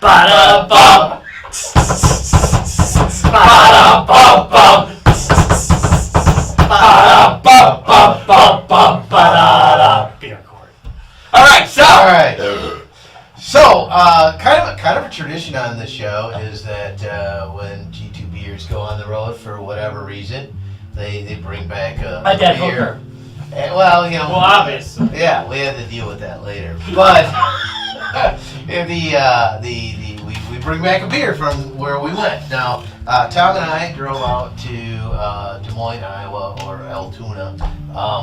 Ba-da-bum. Ba-da-bum-bum. Ba-da-bum-bum-bum-ba-da-da. Beer court. All right. So, kind of a tradition on the show is that when G2 beers go on the road for whatever reason, they bring back a dead beer. hooker. And, well, you know. Well, obviously. Yeah, we had to deal with that later. But we bring back a beer from where we went. Now, Tom and I drove out to Des Moines, Iowa, or Altoona,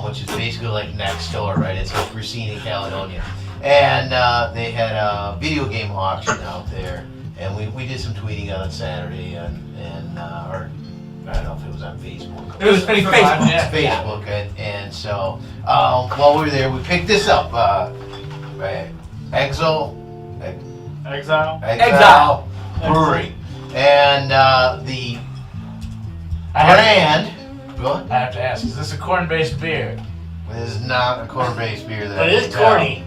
which is basically like next door, right? It's like Racine, Caledonia. And they had a video game auction out there, and we did some tweeting on Saturday, and or I don't know if it was on Facebook. It was Facebook. Yeah. Facebook, and so while we were there, we picked this up. Exile Brewery, and the brand. I have to ask: is this a corn-based beer? This is not a corn-based beer. But it is corny.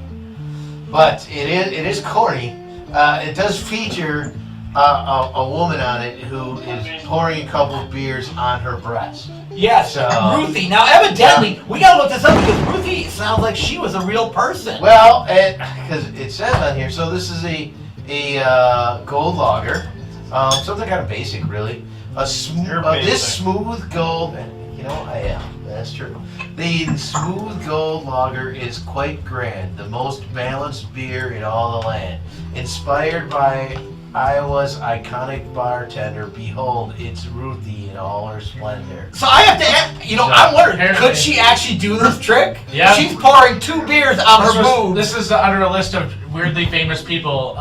But it is corny. It does feature a woman on it who is pouring a couple of beers on her breast. Yes, Ruthie. Now, evidently, we gotta look this up because Ruthie sounds like she was a real person. Well, because it says on here, so this is a gold lager, something kind of basic, really. This smooth gold, you know, I am. That's true. The smooth gold lager is quite grand, the most balanced beer in all the land. Inspired by Iowa's iconic bartender, behold, it's Ruthie in all her splendor. So I have to ask, I'm wondering, could she actually do this trick? Yeah. She's pouring 2 beers on her boobs. This is under a list of weirdly famous people.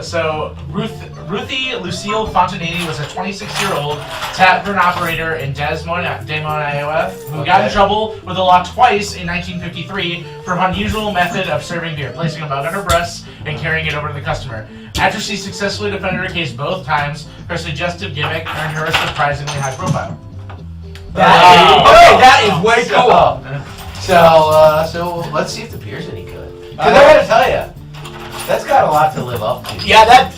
So Ruthie Lucille Fontanini was a 26-year-old tavern operator in Des Moines, Iowa, who got in trouble with the law twice in 1953 for an unusual method of serving beer, placing a mug on her breasts and carrying it over to the customer. After she successfully defended her case both times, her suggestive gimmick earned her a surprisingly high profile. That is way cool. So let's see if the beer's any good. Because I gotta tell you, that's got a lot to live up to. Yeah, that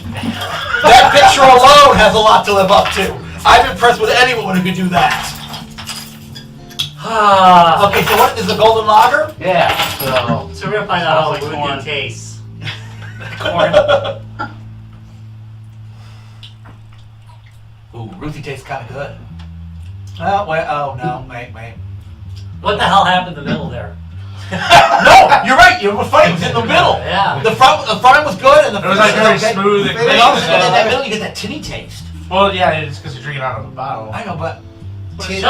picture alone has a lot to live up to. I'm impressed with anyone who can do that. Okay, so what is the golden lager? Yeah, So we're gonna find out how Ruthie tastes. Corn. Ooh, Ruthie tastes kind of good. Wait. What the hell happened in the middle there? No, you're right. You were funny. It was in the middle. Yeah. The front was good, and the It was like very smooth and And clean. also, in that middle, you get that tinny taste. Well, yeah, it's because you're drinking out of a bottle. I know, but Titty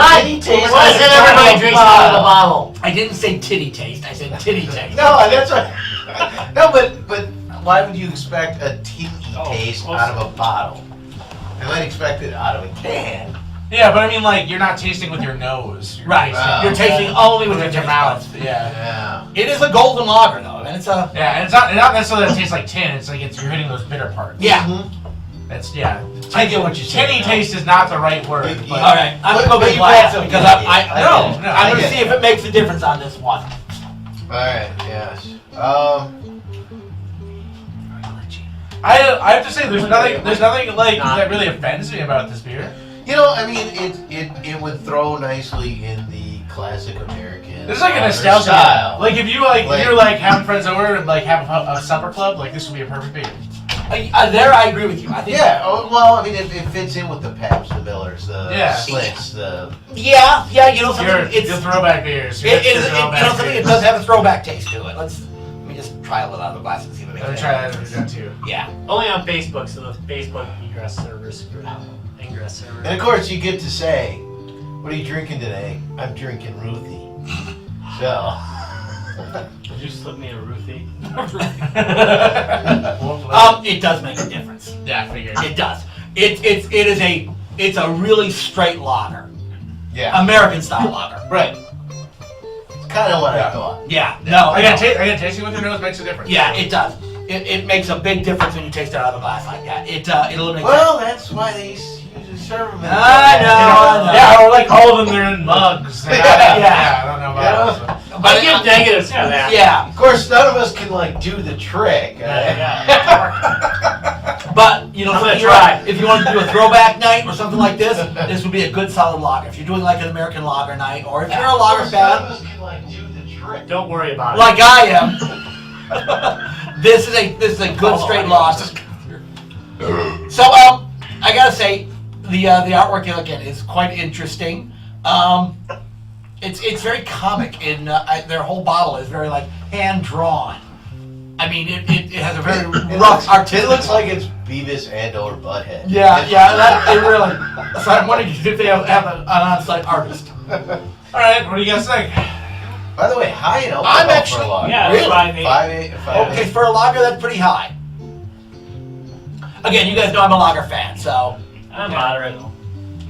taste. Why is it everybody drinks out of the bottle? I didn't say titty taste. I said titty taste. no, that's right. No, but why would you expect a tinny taste out of a bottle? I might expect it out of a can. Yeah, but I mean, like, you're not tasting with your nose. Right. Wow. You're tasting only with With your your mouth. mouth. Yeah. It is a golden lager, though, and it's a Yeah, and it's not necessarily that it tastes like tin. It's like you're hitting those bitter parts. yeah. That's I get what you're saying. Tinny taste is not the right word. It- but- All right, I'm gonna go But get you glass brought because something. I'm I gonna get see it. if it makes a difference on this one. Alright, yes. I have to say, there's nothing like that really offends me about this beer. You know, I mean, it would throw nicely in the classic American. This is like a nostalgia style. Like if you're having friends over and like have a supper club, like this would be a perfect beer. There, I agree with you. I think. Yeah. Well, I mean, it fits in with the Paps, the Millers, the Yeah. Slits, the. Yeah. You know something. Your throwback beers. Your It throwback does have a throwback taste to it. Let me just try it without the glass and see what it Let me makes. try that if you're too. Yeah. Only on Facebook, so the Facebook ingress server screwed up. Ingress server. And of course, you get to say, "What are you drinking today?" I'm drinking Ruthie. So. Did you slip me a Ruthie? It does make a difference. Yeah, I figured. It does. It's a really straight lager, Yeah. American style lager. Right. It's kind of what I thought. Yeah. No. I got tasting with your nose makes a difference. Yeah, it does. It makes a big difference when you taste it out of a glass like that. It eliminates. Well, that's why they usually serve them. I know. Yeah, or like all of them, they're in mugs. They're not- Yeah. I don't know about that. I give negatives for that. Yeah. Of course, none of us can like do the trick. But you know, I'm gonna you're try. If you want to do a throwback night or something like this, this would be a good solid lager. If you're doing like an American lager night, or if you're a lager fan, Don't worry about it. like I am, this is a good straight lager. So I gotta say, the artwork again is quite interesting. It's very comic in their whole bottle is very like hand drawn. I mean, it has a very rough artistic. It looks like it's Beavis and or Butthead. Yeah, it really. So I'm wondering if they have an on-site artist. All right, what do you guys think? By the way, high in alcohol I'm for actually- a lager. Yeah, Really? that's what I mean. 5.8. Okay, for a lager, that's pretty high. Again, you guys know I'm a lager fan, so. I'm moderate.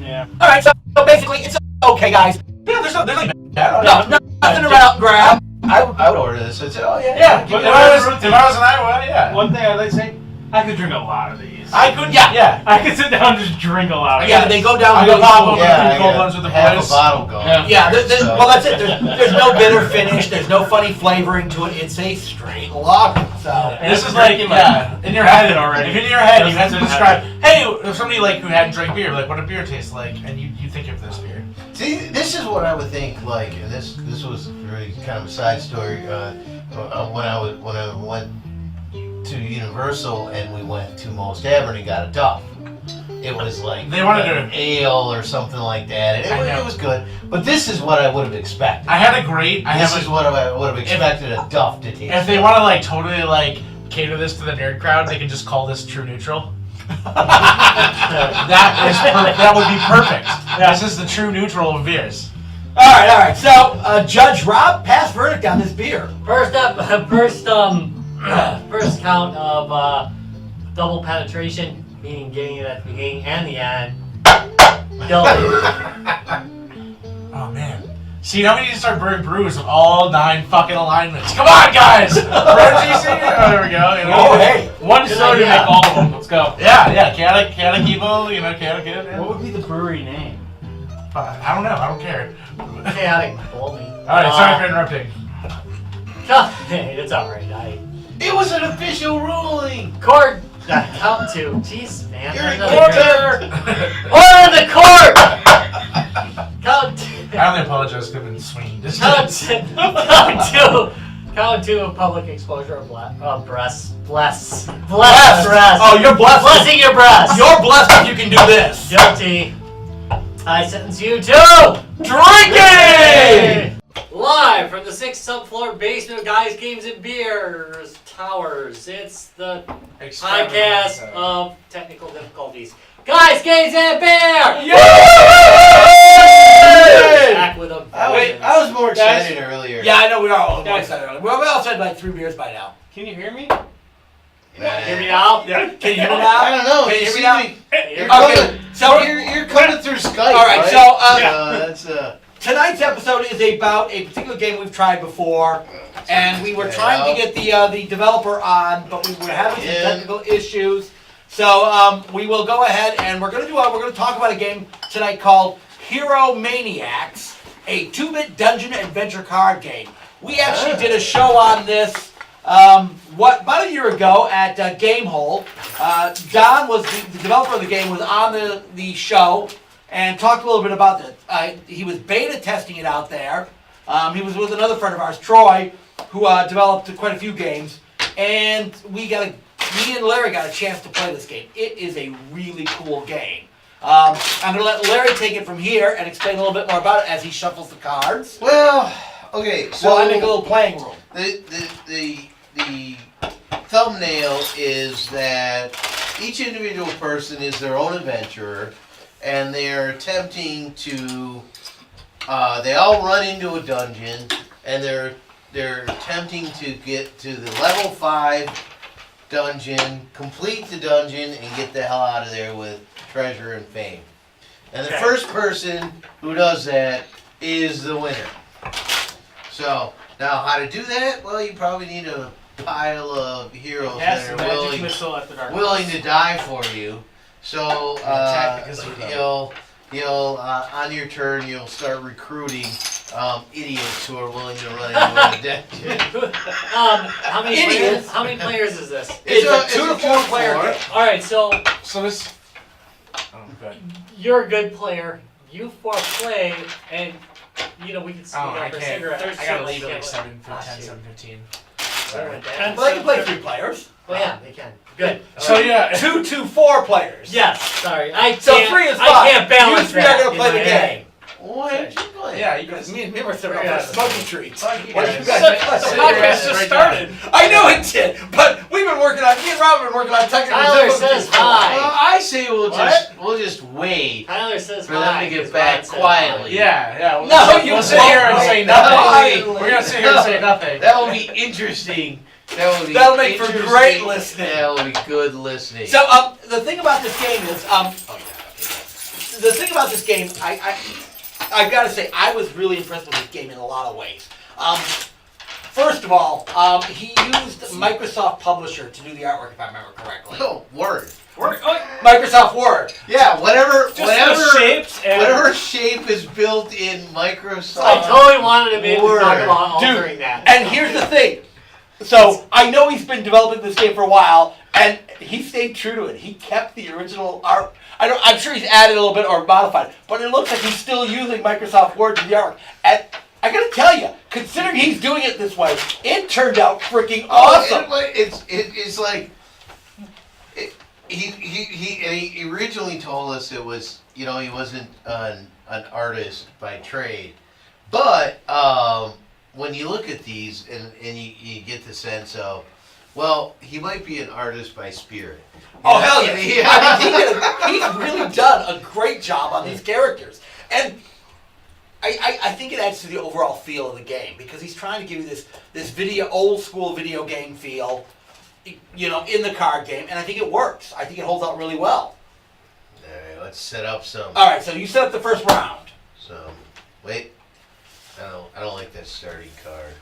Yeah. All right, so basically, it's okay, guys. Yeah, there's like bad. No, nothing about grab. I would order this. I'd say, oh yeah. Yeah, give if me I one. was in Iowa, yeah. One thing I'd like to say, I could drink a lot of these. I could, Yeah. I could sit down and just drink a lot of Yeah, these. they go down. I really go pop cool. them. Yeah, I Cold got ones with the half boys. a bottle going. Yeah, So- well, that's it. There's no bitter finish. There's no funny flavoring to it. It's a straight lager. So. This is like, yeah, in your head already. If in your head you have to Doesn't describe, hey, if somebody like who hadn't drank beer, like what a beer tastes like, and you think of this beer. See, this is what I would think. Like, and this was really kind of a side story. When I went to Universal and we went to Most Tavern and got a Duff. It was like They wanted an ale or something like that. And I know. it was good. But this is what I would have expected. I had a great. This is what I would have expected a Duff to taste. If they want to like totally like cater this to the nerd crowd, they can just call this True Neutral. that would be perfect. This is the True Neutral of beers. All right. So, Judge Rob, pass verdict on this beer. First count of double penetration, meaning getting it at the beginning and the end. Guilty. Oh man. See, now we need to start brewing brews of all 9 fucking alignments. Come on, guys! We're GC. Oh, there we go. You know? Oh, hey. One soda to idea. make all of them. Let's go. Yeah. Chaotic Evil, Chaotic Kid. Yeah. What would be the brewery name? I don't know. I don't care. Chaotic bully. Alright, sorry for interrupting. Hey, it's alright. It was an official ruling. Court. Count 2. Jeez, man. You're there's a another quarter. Order the court! Count 2. I only apologize because I've been swinging. This Count 2 of public exposure of breasts. Bless breasts. Oh, you're blessed. Blessing your breasts. You're blessed if you can do this. Guilty. I sentence you to Drinking! Live from the 6th subfloor basement of Guys, Games, and Beers Towers. It's the podcast of technical difficulties. Guys, Games, and Beer! Back with a I was more excited earlier. Yeah, I know we are all excited. We all said like 3 beers by now. Can you hear me? Hear me now? Yeah. Can you hear me I now? don't know. Can you You hear me see now? me- Okay, so you're coming through Skype. All right, right? so, that's tonight's episode is about a particular game we've tried before, and we were trying to get the developer on, but we were having some technical issues. So we will go ahead and we're gonna talk about a game tonight called Heromaniacs, a 2-bit dungeon adventure card game. We actually did a show on this about a year ago at Gamehole. Don was the developer of the game, was on the show and talked a little bit about it. He was beta testing it out there. He was with another friend of ours, Troy, who developed quite a few games, and me and Larry got a chance to play this game. It is a really cool game. I'm going to let Larry take it from here and explain a little bit more about it as he shuffles the cards. well, okay. So I make a little playing room. The thumbnail is that each individual person is their own adventurer, and they're attempting to. They all run into a dungeon, and they're attempting to get to the level 5 dungeon, complete the dungeon, and get the hell out of there with treasure and fame. And the first person who does that is the winner. So now, how to do that? Well, you probably need a pile of heroes Yes, that the are magic missile at the dark. willing to die for you. So you'll on your turn you'll start recruiting idiots who are willing to run into a deck. How many Idiots. players? How many players is this? It's a 2 to 4 player game. All right, so this. Oh, good. you're a good player. You four play, and we can speak Oh, up I for can't. cigarettes. I gotta leave at like Ah, 10, shoot. 7:15. Sorry. Well, they can play 3 players. Well, yeah, they can. Good. So yeah, 2 to 4 players. Yes. Sorry. So 3 is fine. I can't balance You 3 that are going in to play my the head. game. Why did you play? yeah, you Because guys. me and him are sitting Yeah. up for smoking treats. Fuck you What guys. you guys The make? podcast just started. I know it did, but we've been working on. Me and Rob have been working on technical Tyler difficulties says for a while. hi. Well, I say What? we'll just wait Tyler says for them hi, to get because back Ron said quietly. Yeah. No, you we'll sit won't. here and say No, nothing. no. We're gonna sit here and say nothing. That will be interesting. That'll make for interesting. great listening. That will be good listening. So, the thing about this game is, the thing about this game, I gotta say, I was really impressed with this game in a lot of ways. First of all, he used Microsoft Publisher to do the artwork, if I remember correctly. Oh, word. Microsoft Word. Yeah, whatever shapes and whatever shape is built in Microsoft. I totally wanted to be able to talk Word. about Dude, altering that. And here's the thing. So, I know he's been developing this game for a while, and he stayed true to it. He kept the original art. I'm sure he's added a little bit or modified, but it looks like he's still using Microsoft Word to the artwork. And I gotta tell you, considering he's doing it this way, it turned out freaking awesome. It's like he originally told us it was he wasn't an artist by trade, but when you look at these and you get the sense of, well, he might be an artist by spirit. Oh hell yeah! I mean, he's really done a great job on these characters, and I think it adds to the overall feel of the game because he's trying to give you this old school video game feel, in the card game, and I think it works. I think it holds out really well. All right, let's set up some. All right, so you set up the first round. So wait, I don't like that starting card.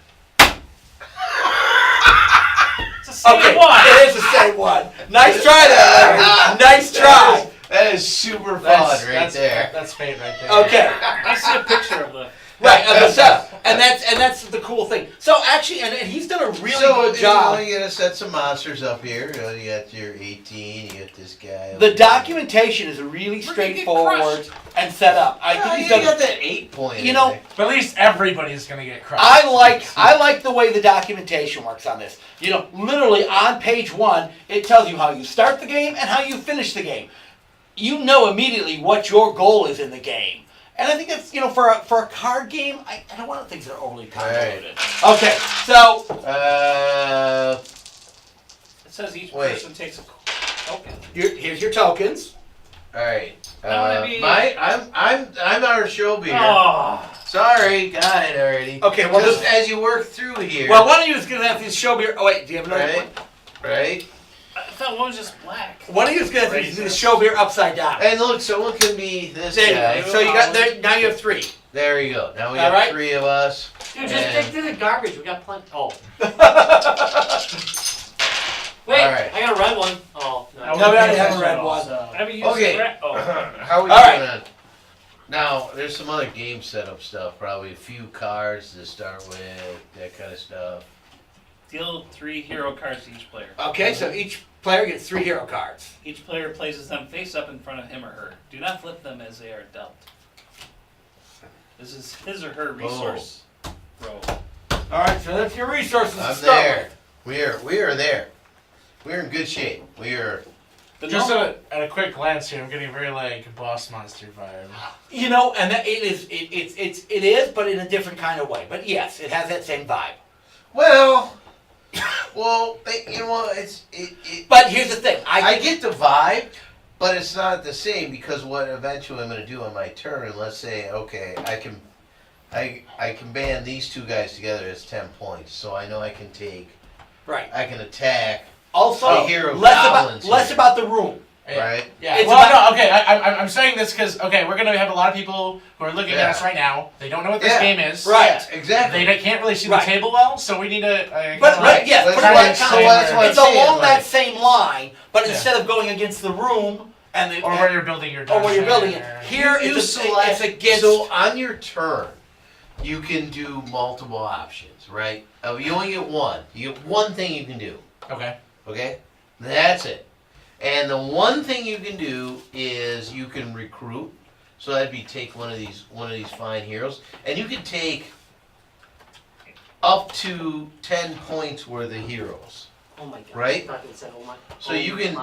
it's the same Okay, one. it is the same one. Nice try there, Larry. Nice try. That is super fun That's there. That's fate right there. Okay. I see a picture of the. Right, of the setup, and that's the cool thing. So actually, and he's done a really good job. You gotta set some monsters up here. You got your 18. You got this guy. The documentation is really straightforward and set up. I think he's you done. got that 8 point. You know, But at least everybody's gonna get crushed. I like the way the documentation works on this. Literally on page 1, it tells you how you start the game and how you finish the game. You know immediately what your goal is in the game. And I think that's, for a card game, I don't want things that are overly convoluted. Right. Okay, so... It says each Wait. person takes a token. Here's your tokens. All right. I wanna be- I'm our show beer. Oh. Sorry, got it already. Okay, well, just as you work through here. Well, one of you is going to have to show beer... Oh, wait, do you have another one? Right. I thought one was just black. One of you is going to have to do the show beer upside down. And look, someone can be this There guy. you go. So you got there. Now you have 3. There you go. Now we All got right. 3 of us. Dude, just dig through the garbage. We got plenty. Oh. Wait, All right. I got a red one. Oh, no. No, we already have a red one. I haven't used Okay. red. Oh. How are we All right. doing on? Now, there's some other game setup stuff. Probably a few cards to start with, that kind of stuff. Deal 3 hero cards to each player. Okay, so each player gets 3 hero cards. Each player places them face up in front of him or her. Do not flip them as they are dealt. This is his or her resource row. All right, so that's your resources. to I'm start there. We are there. We're in good shape. We are. The Just normal- at a quick glance here, I'm getting a very boss monster vibe. with. And that it is, but in a different kind of way. But yes, it has that same vibe. Well, it's. But here's the thing. I get the vibe, but it's not the same because what eventually I'm going to do on my turn, let's say, okay, I can band these 2 guys together as 10 points, so I know I can take, Right. I can attack, Also, I hear of less goblins about here. about the room. right? Yeah. It's Well, about- no, okay. I'm saying this because we're gonna have a lot of people who are looking at us right now. They don't know what this Yeah. game is. Right. Yeah, exactly. They can't really see Right. the table well, so we need to. But Right. yes, That's pretty why- much so kind of- that's what I'm it's saying, along like- that same line, but Yeah. instead of going against the room, and Or where you're building your or dungeon. where you're building it. or- Here, You it's select. against. So on your turn, you can do multiple options, right? You only get one. You get one thing you can do. Okay. Okay, that's it. And the one thing you can do is you can recruit. So that'd be take one of these fine heroes, and you can take up to 10 points worth of heroes. Oh my god. Right? I thought it said, oh my. So you can so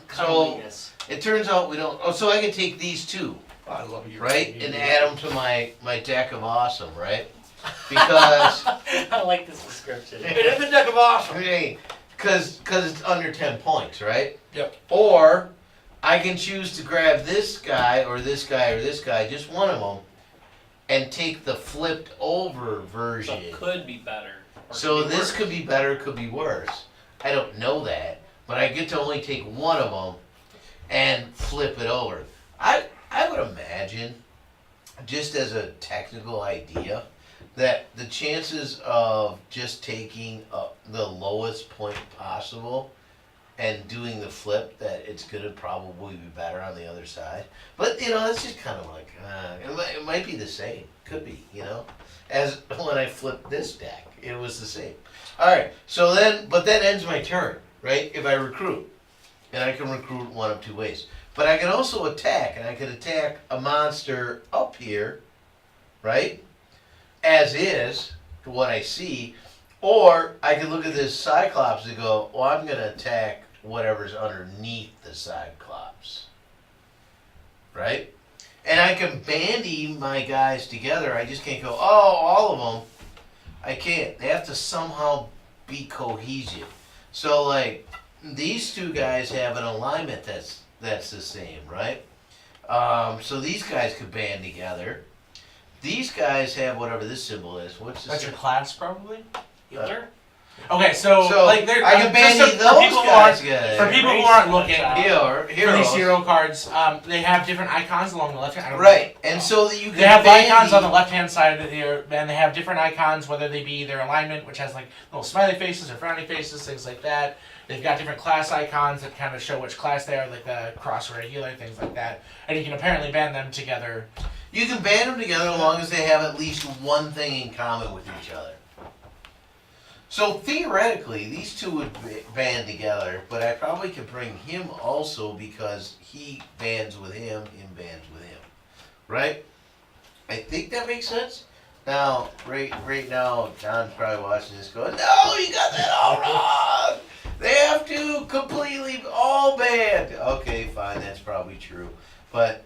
cuddliness. it turns out we don't. Oh, so I can take these two, I love you. right, and add them to my deck of awesome, right? Because I like this description. It is a deck of awesome. okay, because it's under 10 points, right? Yep. Or I can choose to grab this guy or this guy or this guy, just one of them, and take the flipped over So version. it could be better. or So could be this worse. could be better, could be worse. I don't know that, but I get to only take one of them and flip it over. I would imagine, just as a technical idea, that the chances of just taking the lowest point possible and doing the flip, that it's going to probably be better on the other side. But, you know, it's just kind of like, it might be the same. Could be, you know. As when I flipped this deck, it was the same. Alright, so then, but that ends my turn, right? If I recruit. And I can recruit one of two ways. But I can also attack, and I can attack a monster up here, right? As is, to what I see. Or I can look at this Cyclops and go, well, I'm going to attack whatever's underneath the Cyclops. Right? And I can bandy my guys together. I just can't go, oh, all of them. I can't. They have to somehow be cohesive. So, like, these two guys have an alignment that's the same, right? So these guys could band together. These guys have whatever this symbol is. What's this? That's your class, probably? Hitler? Okay, so, like, they're, I can bandy just those for people guys who together. aren't, for people who aren't looking, Hero, for these heroes. hero cards, they have different icons along the left hand. Right, and so that you can They have bandy. icons on the left-hand side of the, and they have different icons, whether they be their alignment, which has like little smiley faces or frowny faces, things like that. They've got different class icons that kind of show which class they are, like the cross or a healer, things like that. And you can apparently band them together. You can band them together as long as they have at least one thing in common with each other. So theoretically, these two would band together, but I probably could bring him also because he bands with him bands with him. Right? I think that makes sense. Now, right now, John's probably watching this going, no, you got that all wrong! They have to completely all band. Okay, fine, that's probably true. But,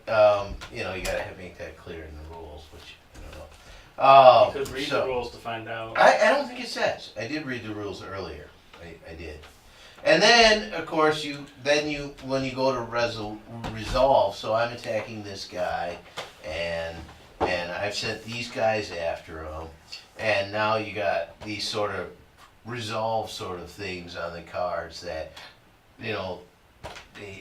you know, you gotta make that clear in the rules, which, I don't know. You could read the rules to find out. I don't think it says. I did read the rules earlier. I did. And then, of course, when you go to resolve, so I'm attacking this guy, and I've sent these guys after him, and now you got these sort of resolve sort of things on the cards that, you know,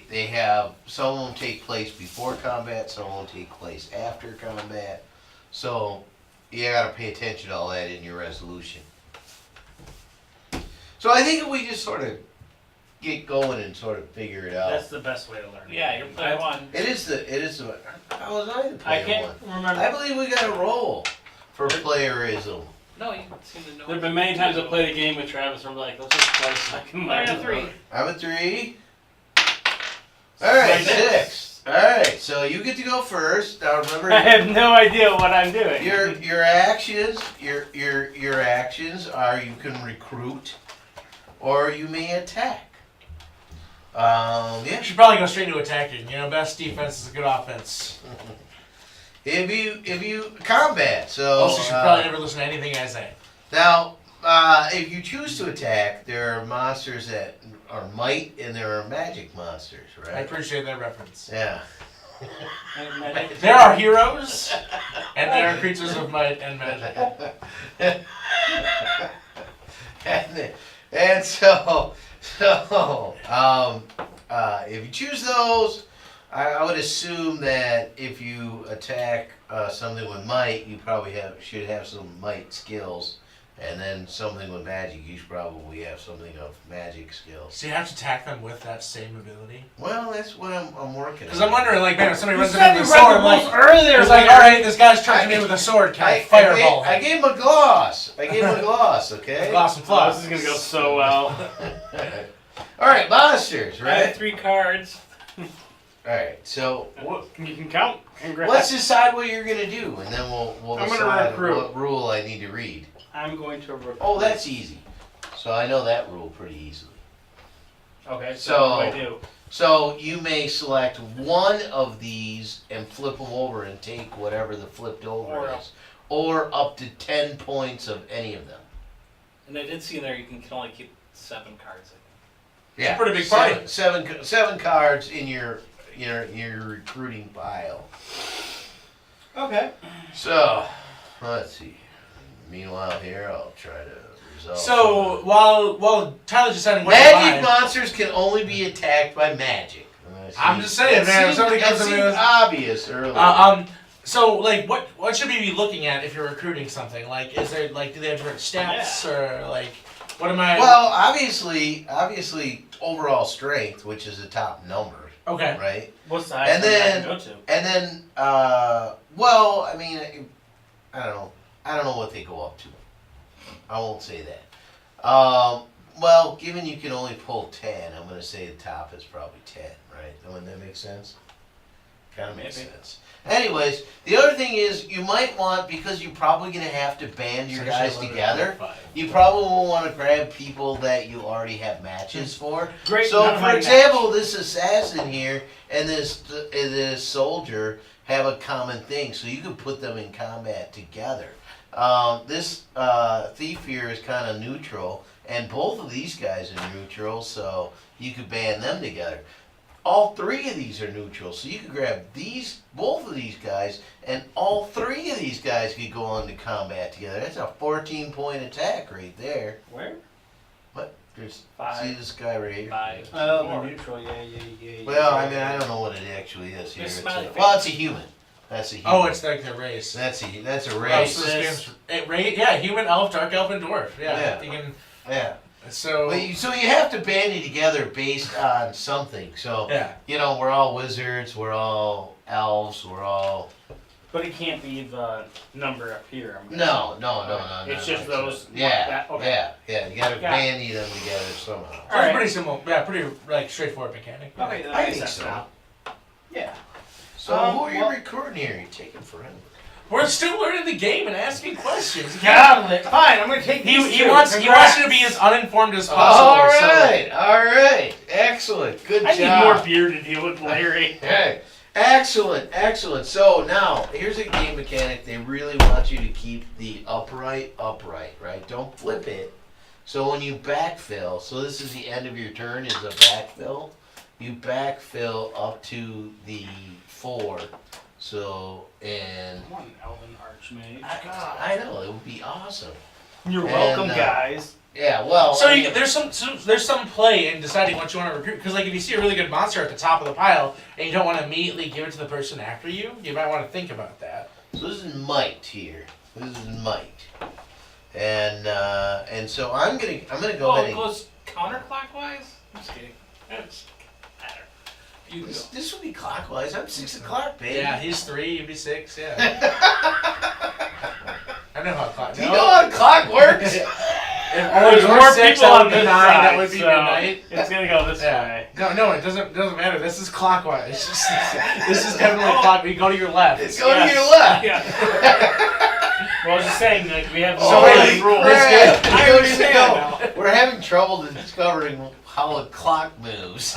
they have, some of them take place before combat, some of them take place after combat, so you gotta pay attention to all that in your resolution. So I think if we just sort of get going and sort of figure it out. That's the best way to learn. Yeah, you're player one. It is the, how was I the I player can't one? remember. I believe we got a roll for playerism. No, you seem to know. There have been many times I played a game with Travis where I'm like, let's just play a second. I got 3. I'm a 3. Alright, Right there. 6. Alright, so you get to go first. Now remember I have no idea what I'm doing. your actions your actions are you can recruit or you may attack. Yeah. You should probably go straight to attacking. You know, best defense is a good offense. If you combat, so Also, you should probably never listen to anything I say. now if you choose to attack, there are monsters that are might and there are magic monsters, I right? appreciate that reference. Yeah. There are heroes, and there are creatures of might and magic. and so if you choose those, I would assume that if you attack something with might, you probably should have some might skills And then something with magic, you should probably have something of magic skills. So you have to attack them with that same ability? Well, that's what I'm working on. Because I'm wondering, like, man, if somebody You runs said in with you a read sword, the I'm like, rules earlier. it's like, all right, this guy's charging me with a sword. Can I fireball I him? gave him a gloss. Okay? Gloss and Oh, floss. this is gonna go so well. All right, monsters, I have right? 3 cards. All right, so You can count. Congrats. let's decide what you're gonna do, and then we'll I'm gonna decide recruit. what rule I need to read. I'm going to recruit. Oh, that's easy. So I know that rule pretty easily. Okay, So- so what do I do? So you may select one of these and flip them over and take whatever the flipped over Or- is, or up to 10 points of any of them. And I did see in there you can only keep 7 cards. Yeah, a pretty big party. Seven cards in your recruiting pile. Okay. So let's see. Meanwhile, here I'll try to resolve. So, while Tyler's deciding what magic to buy, monsters can only be attacked by magic. I'm just saying, man, if somebody comes that to me seemed with- obvious earlier. So, like, what should we be looking at if you're recruiting something? Like, is there, like, do they have different stats, or, like, what am I... Well, obviously, overall strength, which is the top number, Okay. right? What's the And highest one I then- can go to? And then, well, I mean, I don't know. I don't know what they go up to. I won't say that. Well, given you can only pull 10, I'm going to say the top is probably 10, right? Wouldn't that make sense? Kind of makes Maybe. sense. Anyways, the other thing is you might want, because you're probably going to have to band your guys together, you probably will want to grab people that you already have matches for. Great. So, not for my example, this assassin here and this soldier have a common thing, so you can put them in combat together. This thief here is kind of neutral, and both of these guys are neutral, so you could band them together. All 3 of these are neutral, so you could grab both of these guys, and all 3 of these guys could go into combat together. That's a 14-point attack right there. Where? What? There's, 5. see this guy right here? 5. Oh, Four. the neutral. Yeah. Well, I mean, I don't know what it actually is here. There's It's smiley well, it's a human. That's a human. Oh, it's like the race. That's a Oh, race. so this game's, yeah, human, elf, dark elf, and dwarf. Yeah. Yeah. You can, Yeah. so... But so you have to band it together based on something. So yeah. we're all wizards, we're all elves, we're all. But it can't be the number up here. I'm No. It's just those. Yeah. That, okay. Yeah. You gotta Got it. bandy them together somehow. So Alright. it's pretty simple. Yeah, pretty, like, straightforward mechanic. Okay, then I I think guess so. now. Yeah. So who are you well- recruiting here? You're taking forever. We're still learning the game and asking questions. Got it. Fine. I'm gonna take these He two. wants Congrats. you to be as uninformed as possible. All so- right. Excellent. Good I job. need more beer to deal with, Larry. Hey, excellent. So now, here's a game mechanic. They really want you to keep the upright, right? Don't flip it. So when you backfill, so this is the end of your turn, is a backfill. You backfill up to the 4. So, and I want an elven archmage. I know, it would be awesome. You're And, welcome, guys. Yeah, well. So I you, mean, there's some play in deciding what you want to recruit, because like if you see a really good monster at the top of the pile and you don't want to immediately give it to the person after you, you might want to think about that. so this is might here. This is might. And so I'm gonna go Oh, ahead it and goes counterclockwise? I'm just kidding. It's matter. You go. This will be clockwise. I'm 6 o'clock, baby. Yeah, he's 3, you'd be 6. Yeah, I know how clock. Do you know how the clock works? If There's you're more 6, people that on would be this 9. side, That would be so midnight. it's gonna go this Yeah. way. No, it doesn't matter. This is clockwise. This is definitely clockwise. You go to your left. It's going to Yes. your left. Yeah. Well, I was just saying, like, we have So many wait, rules. right. I Go, understand go. now. We're having trouble discovering how a clock moves.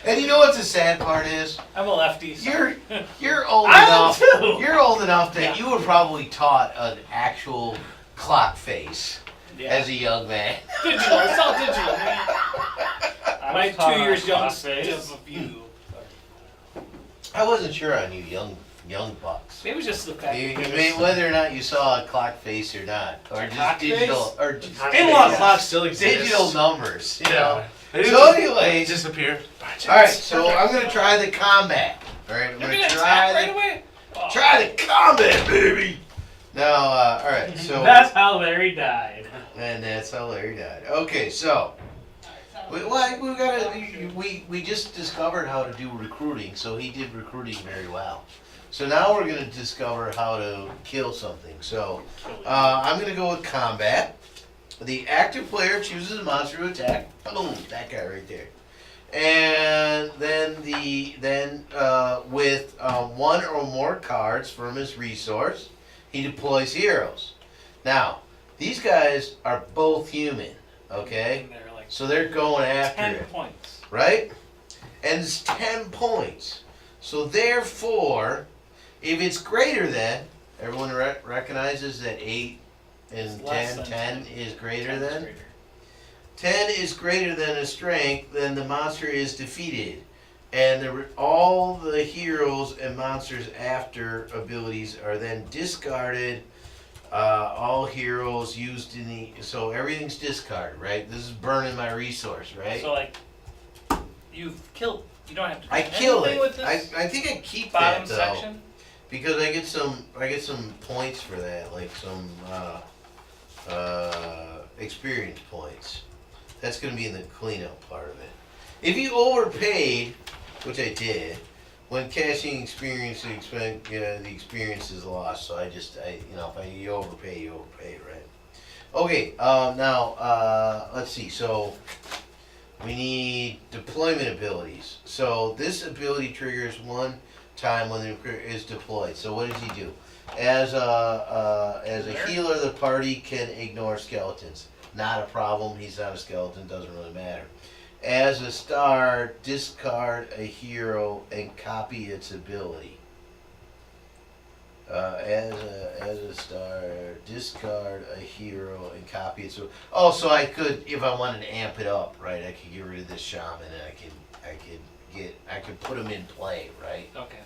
And you know what the sad part is? I'm a lefty. So. You're old I am enough. too. You're old enough that Yeah. you were probably taught an actual clock face Yeah. as a young man. Digital. It's all digital, man. I My was taught 2 on years young clock stiff face. of you. I wasn't sure on you, young bucks. Maybe just the fact. Whether or not you saw a clock face or not, or just Clock digital, face? or just Analog clocks still exist. digital numbers. You know. They So just anyways, disappear. all right. So I'm gonna try the combat. All right, I'm You're gonna gonna try attack right the away? Oh. try the combat, baby. Now, all right. So That's how Larry died. and that's how Larry died. Okay, so we just discovered how to do recruiting. So he did recruiting very well. So now we're gonna discover how to kill something. So I'm gonna go with combat. The active player chooses a monster to attack. Boom, that guy right there. And then with one or more cards from his resource, he deploys heroes. Now, these guys are both human, okay? And they're like So they're going after 10 it, points. right? And it's 10 points. So therefore, if it's greater than, everyone recognizes that 8 and It's less 10, than 10 is greater 10 is than? greater. 10 is greater than a strength, then the monster is defeated. And all the heroes and monsters after abilities are then discarded. All heroes used in the... So everything's discarded, right? This is burning my resource, right? So like, you've killed. You don't have to do I kill anything it. with this I think I keep bottom that, though. section. Because I get some points for that, like some experience points. That's going to be in the cleanup part of it. If you overpaid, which I did, when cashing experience, the experience is lost. So if you overpay, right? Okay, now let's see. So we need deployment abilities. So this ability triggers one time when the recruiter is deployed. So what does he do? As a healer, the party can ignore skeletons. Not a problem. He's not a skeleton. Doesn't really matter. As a star, discard a hero and copy its ability. As a star, discard a hero and copy its. Oh, so I could, if I wanted to amp it up, right? I could get rid of this shaman and I could put him in play, right? Okay.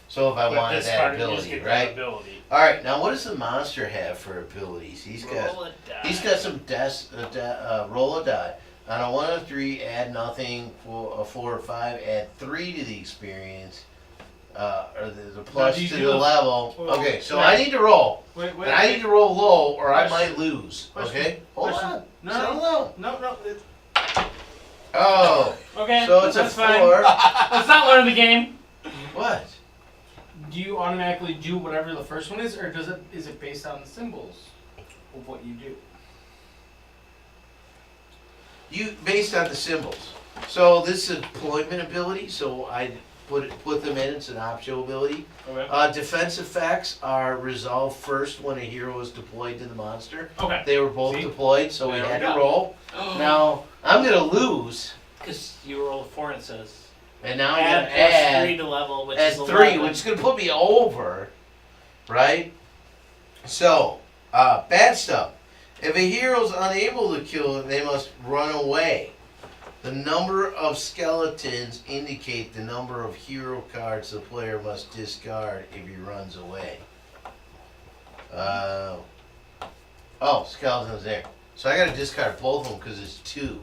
So if I But wanted this that card, you just ability, get right? that ability. All right. Now, what does the monster have for abilities? Roll a die. He's got some roll a die. On a 1 or 3, add nothing. For a 4 or 5, add 3 to the experience. Or the plus do you to do the the- level. well, Okay, so wait. I need to roll. Wait, And I need to roll low or I Question. might lose. Question. Okay? Hold Question. on. No, Settle down. No. Oh. Okay. So it's that's a fine. 4. Let's not learn the game. What? Do you automatically do whatever the first one is, or is it based on the symbols of what you do? Based on the symbols. So this is a deployment ability, so I put them in. It's an optional ability. Okay. Defense effects are resolved first when a hero is deployed to the monster. Okay. They were both See? deployed, so we There we had to go. roll. Now I'm gonna lose, Because you roll a 4 and it says and now I'm add gonna plus 3 add to level, which at is 3, 11. which is gonna put me over, right? So bad stuff. If a hero's unable to kill it, they must run away. The number of skeletons indicate the number of hero cards the player must discard if he runs away. Skeletons there. So I gotta discard both of them because there's 2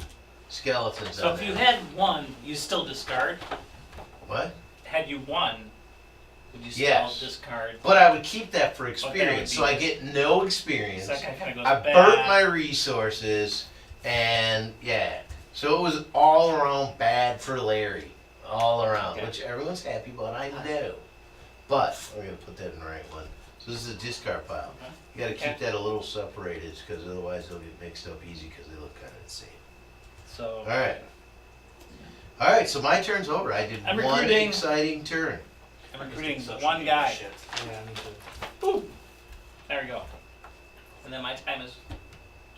skeletons So on if you there. had 1, you still discard. What? Had you 1, would you still Yes. discard? But I would keep that for would experience, be- so I get no experience. So that kind of goes I back. burnt my resources, and yeah. So it was all around bad for Larry. All around, Okay. which everyone's happy about, I know. But we're going to put that in the right one. So this is a discard pile. Okay. You got to keep Okay. that a little separated, because otherwise they'll get mixed up easy, because they look kind of the same. So All right, so my turn's over. I did I'm one recruiting- exciting turn. I'm recruiting one guy. Yeah, me too. Boom. There we go. And then my time is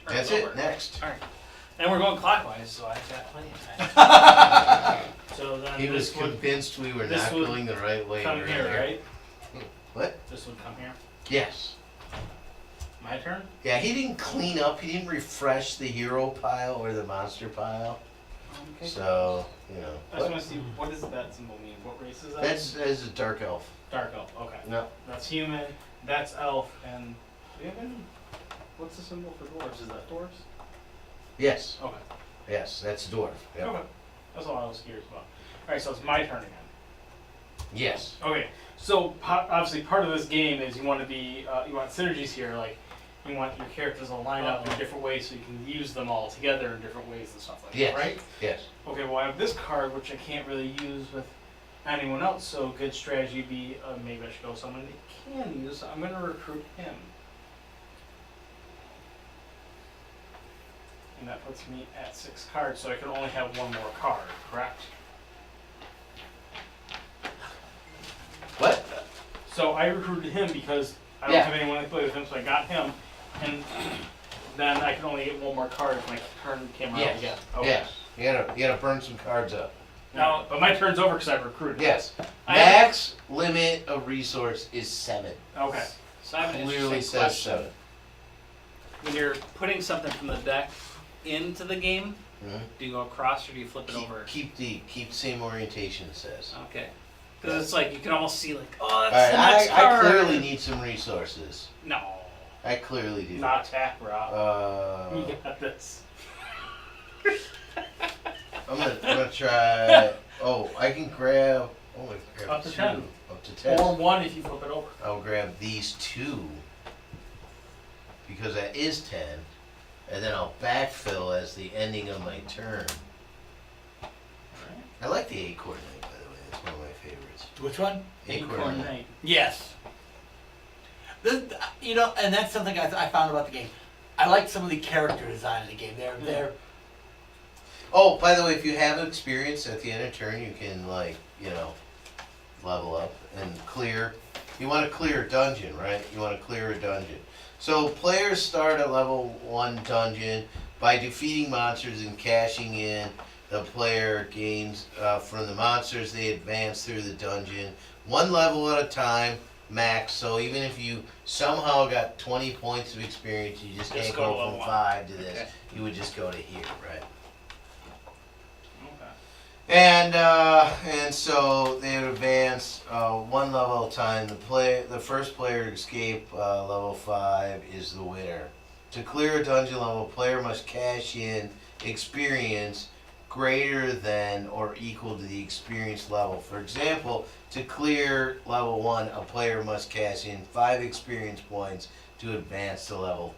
turned That's over. it, next. And we're going clockwise, so I've got plenty of time. So then He was this would convinced we were this not would going the right way. come here, earlier. right? What? This would come here. Yes. My turn? Yeah, he didn't clean up. He didn't refresh the hero pile or the monster pile. Okay. So, you know. I just want to see, what does that symbol mean? What race is that? That's a dark elf. Dark elf, okay. No. That's human, that's elf, and do you have any? What's the symbol for dwarves? Is that dwarves? Yes. Okay. Yes, that's a dwarf. Yep. Okay. That's all I was curious about. Alright, so it's my turn again. Yes. Okay, So obviously, part of this game is you want to be you want synergies here. Like you want your characters to line up in different ways so you can use them all together in different ways and stuff like Yes. that, right? Yes. Okay. Well, I have this card which I can't really use with anyone else. So good strategy would be maybe I should go with someone that can use. I'm going to recruit him. And that puts me at 6 cards, so I can only have 1 more card, correct? What? So I recruited him because I don't Yeah. have anyone to play with him, so I got him, and then I can only get 1 more card if my turn came around Yes. again. Okay. Yes. You gotta burn some cards up. Now, but my turn's over because I recruited. Yes. I- Max limit of resource is 7. Okay. So I have an Clearly interesting says question. 7. When you're putting something from the deck into the game, Mhm. do you go across or do you flip it over? Keep the same orientation, it says. Okay. Because it's like you can almost see like, oh, All that's right, the next I card. clearly need some resources. No. I clearly do. Not attack, Rob. You Uh, got this. I'm gonna try. Oh, I can grab. Oh, I can grab Up to 2. 10. Up to 10. Or 1 if you flip it over. I'll grab these 2 because that is 10, and then I'll backfill as the ending of my turn. I like the Acorn Knight, by the way. That's one of my favorites. Which one? Acorn Knight. Yes. This, and that's something I found about the game. I like some of the character design in the game. They're Oh, by the way, if you have experience at the end of turn, you can level up and clear. You want to clear a dungeon, right? You want to clear a dungeon. So players start a level 1 dungeon by defeating monsters and cashing in. The player gains from the monsters. They advance through the dungeon 1 level at a time, max. So even if you somehow got 20 points of experience, you just can't go to go level from 1. 5 to this. Okay. You would just go to here, right? Okay. And so they would advance 1 level at a time. The first player to escape level 5 is the winner. To clear a dungeon level, a player must cash in experience greater than or equal to the experience level. For example, to clear level 1, a player must cash in 5 experience points to advance to level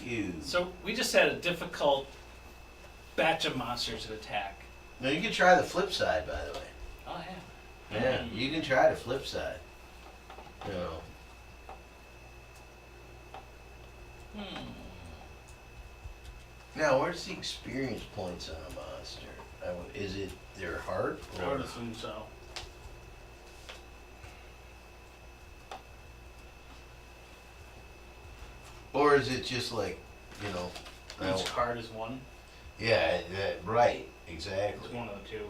2. So we just had a difficult batch of monsters to attack. Now you can try the flip side, by the way. Oh yeah. Yeah, you can try the flip side. You know. Now, where's the experience points on a monster? Is it their heart? I would assume so. Or is it just like, Each card is 1. yeah, right, It's exactly. 1 of the 2.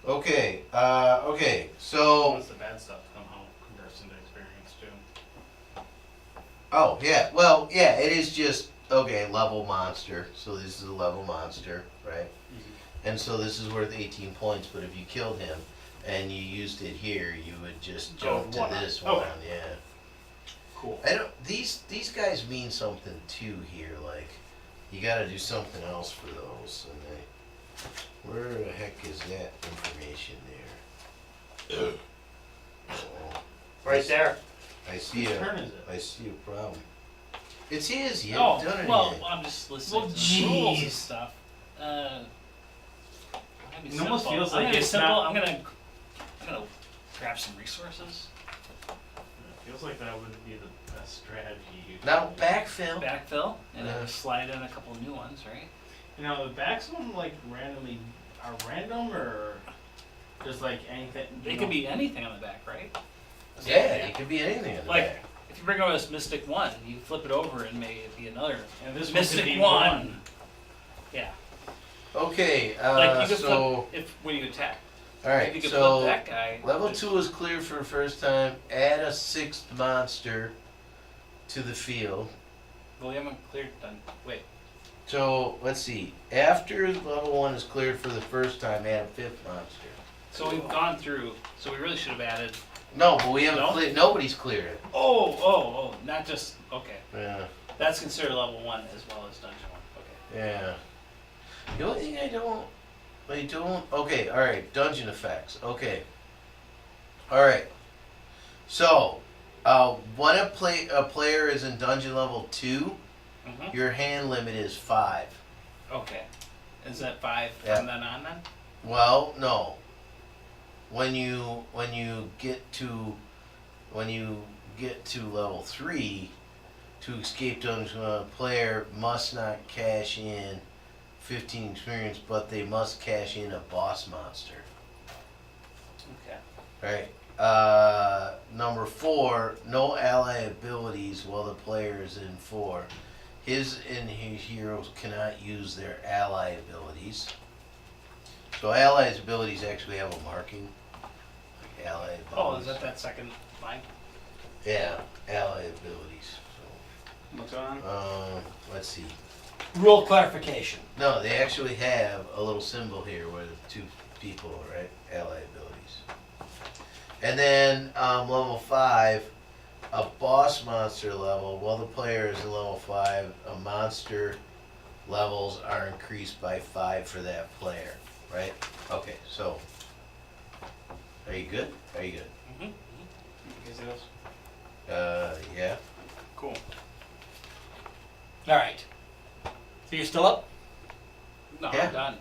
Okay, so, That's the bad stuff somehow converts into experience too. oh, yeah, well, yeah, it is just, okay, level monster. So this is a level monster, right? And so this is worth 18 points, but if you killed him and you used it here, you would just jump to 1 this up. one, Okay. yeah. Cool. I don't. These guys mean something too here. Like, you got to do something else for those. And where the heck is that information there? Oh, Right there. I see Whose a. turn is it? I see a problem. It's his. You Oh, haven't done well, anything. I'm just listening Well, to the rules and jeez. stuff. I'm gonna be It almost simple. feels I'm like gonna be it's simple. not- I'm gonna grab some resources. It feels like that would be the best strategy. Now backfill. Backfill and Yeah. then slide in a couple new ones, right? Now the backs of them like randomly are random or just like anything. They could be anything on the back, right? Yeah, it could be anything in the Like, back. if you bring over this Mystic 1, you flip it over and may it be another And this one Mystic could be 1. Yeah. Okay. Like you could so flip if when you attack. all If right. you could So flip that guy. level 2 is clear for the first time. Add a 6th monster to the field. Well, you haven't cleared done. Wait. So let's see. After level 1 is cleared for the first time, add a 5th monster. So we've gone through. So we really should have added. No, but we haven't No? cleared. Nobody's cleared it. Oh! Not just okay. Yeah. That's considered level 1 as well as dungeon 1. Okay. Yeah. The only thing I don't. Okay. All right. Dungeon effects. Okay. All right. So, when a player is in dungeon level 2, Mhm. your hand limit is 5. Okay. Is that 5 Yeah. from then on then? Well, no. When you get to level 3, to escape dungeon, a player must not cash in 15 experience, but they must cash in a boss monster. Okay. Right. Number 4, no ally abilities while the player is in 4. His and his heroes cannot use their ally abilities. So allies' abilities actually have a marking. Like ally abilities. Oh, is that second line? Yeah, ally abilities. What's going on? So, let's see. Rule clarification. No, they actually have a little symbol here where the 2 people, right? Ally abilities. And then level 5, a boss monster level. While the player is in level 5, a monster levels are increased by 5 for that player, right? Okay, so are you good? Are you good? Mm-hmm. You guys see those? Yeah. Cool. All right. So you're still up? No, Yeah. I'm done.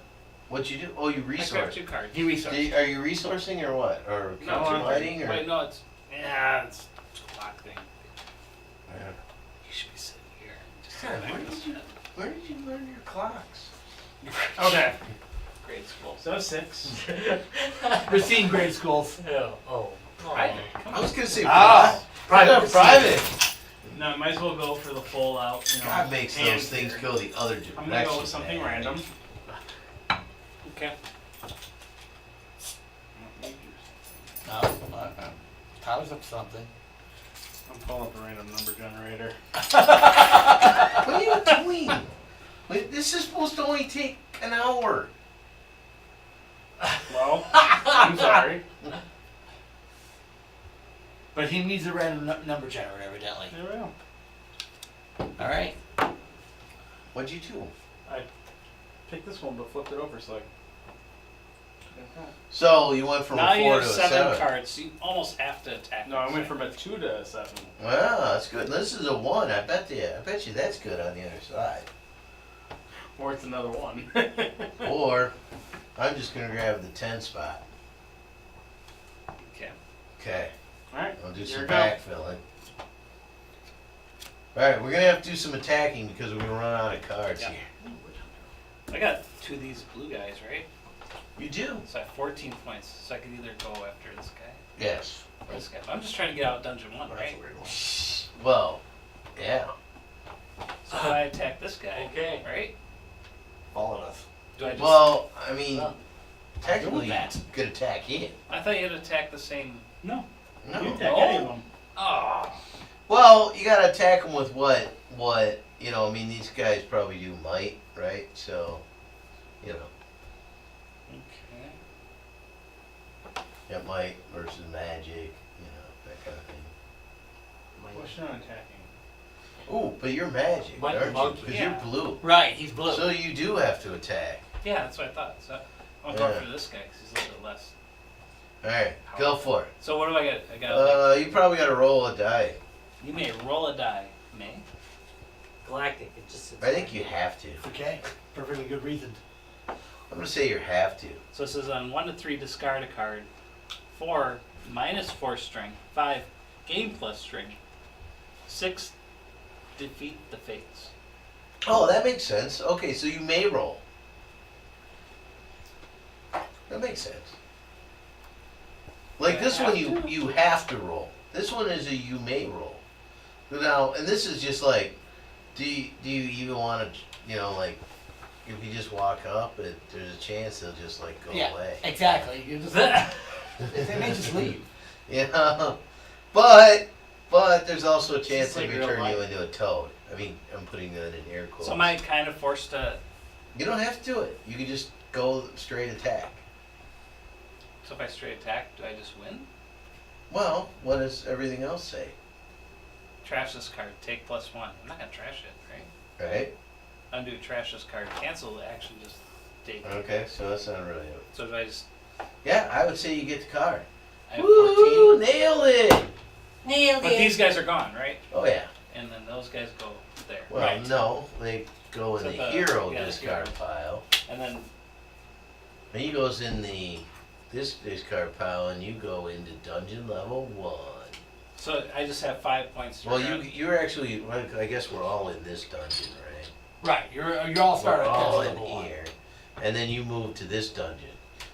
What'd you do? Oh, you I grabbed resource. 2 cards. You research. Are you resourcing or what? Or No, I'm contemplating or? Wait, no, it's it's a clock thing. Yeah. You should be sitting here. Just God, relax. where did you learn your clocks? Okay. Grade school. So 6. We're seeing grade schools. Yeah. Oh. Private. Come I on. was gonna say Ah, private. Private. No, might as well go for the full out. You know, God makes hand those things here. go the other direction. I'm gonna go with something random. Okay. No, Tyler's up to something. I'm pulling up a random number generator. What are you doing? Wait, this is supposed to only take an hour. Well, I'm sorry. But he needs a random number generator, evidently. There we go. All right. What'd you do? Picked this one, but flipped it over so I. So you went from Now a you 4 have to a 7 7. cards. You almost have to attack. No, I this went thing. from a 2 to a 7. Well, that's good. This is a 1. I bet you that's good on the other side. Or it's another 1. Or I'm just gonna grab the 10 spot. Okay. Okay. Alright. I'll do Here some we go. backfilling. Alright, we're gonna have to do some attacking because we're gonna run out of cards Yeah. here. I got 2 of these blue guys, right? You do? So I have 14 points. So I could either go after this guy Yes. or this guy. I'm just trying to get out dungeon 1, right? Well, yeah. So do I attack this guy? Okay. Right? Following us. Do I just? Well, I mean, Well, technically, do that. you could attack him. I thought you had to attack the same. No. No. You attack any of them. Oh. Well, you gotta attack him with what, I mean, these guys probably do might, right? So, Okay. yeah, might versus magic, that kind of thing. What's not attacking? Ooh, but you're magic, Might aren't you? monkey. Because Yeah. you're blue. Right, he's blue. So you do have to attack. Yeah, that's what I thought. So I'm going Yeah. for this guy because he's a little bit less. Alright, go for it. So what do I get? I got. You probably gotta roll a die. You may roll a die. May. Galactic. It just. I think you have to. Okay. Perfectly good reason. I'm gonna say you have to. So it says on 1 to 3 discard a card. 4 -4 strength. 5 gain plus strength. 6 defeat the fates. Oh, that makes sense. Okay, so you may roll. That makes sense. Like I this have one, you have to roll. This one is a you may roll. Now, and this is just like, do you even want to, like, if you just walk up, there's a chance they'll just like go Yeah, away. exactly. You just, they may just leave. But there's also a chance It's they like may real turn you life. into a toad. I mean, I'm putting that in air quotes. So am I kind of forced to? You don't have to do it. You can just go straight attack. So if I straight attack, do I just win? Well, what does everything else say? Trash this card. Take +1. I'm not gonna trash it, right? Right? Undo trash this card. Cancel the action. Just take. Okay, so that's not really it. So do I just? Yeah, I would say you get the card. I have Woo! 14. Nailed it! Nailed But these guys are gone, right? Oh yeah. And then those guys go there. Well, Right. no, they go in So the the- hero yeah, the discard hero. pile. And then And he goes in this discard pile, and you go into dungeon level 1. so I just have 5 points. To Well, grab. you're actually. Well, I guess we're all in this dungeon, right? Right, you're all starting We're at all level in 1. here, and then you move to this dungeon.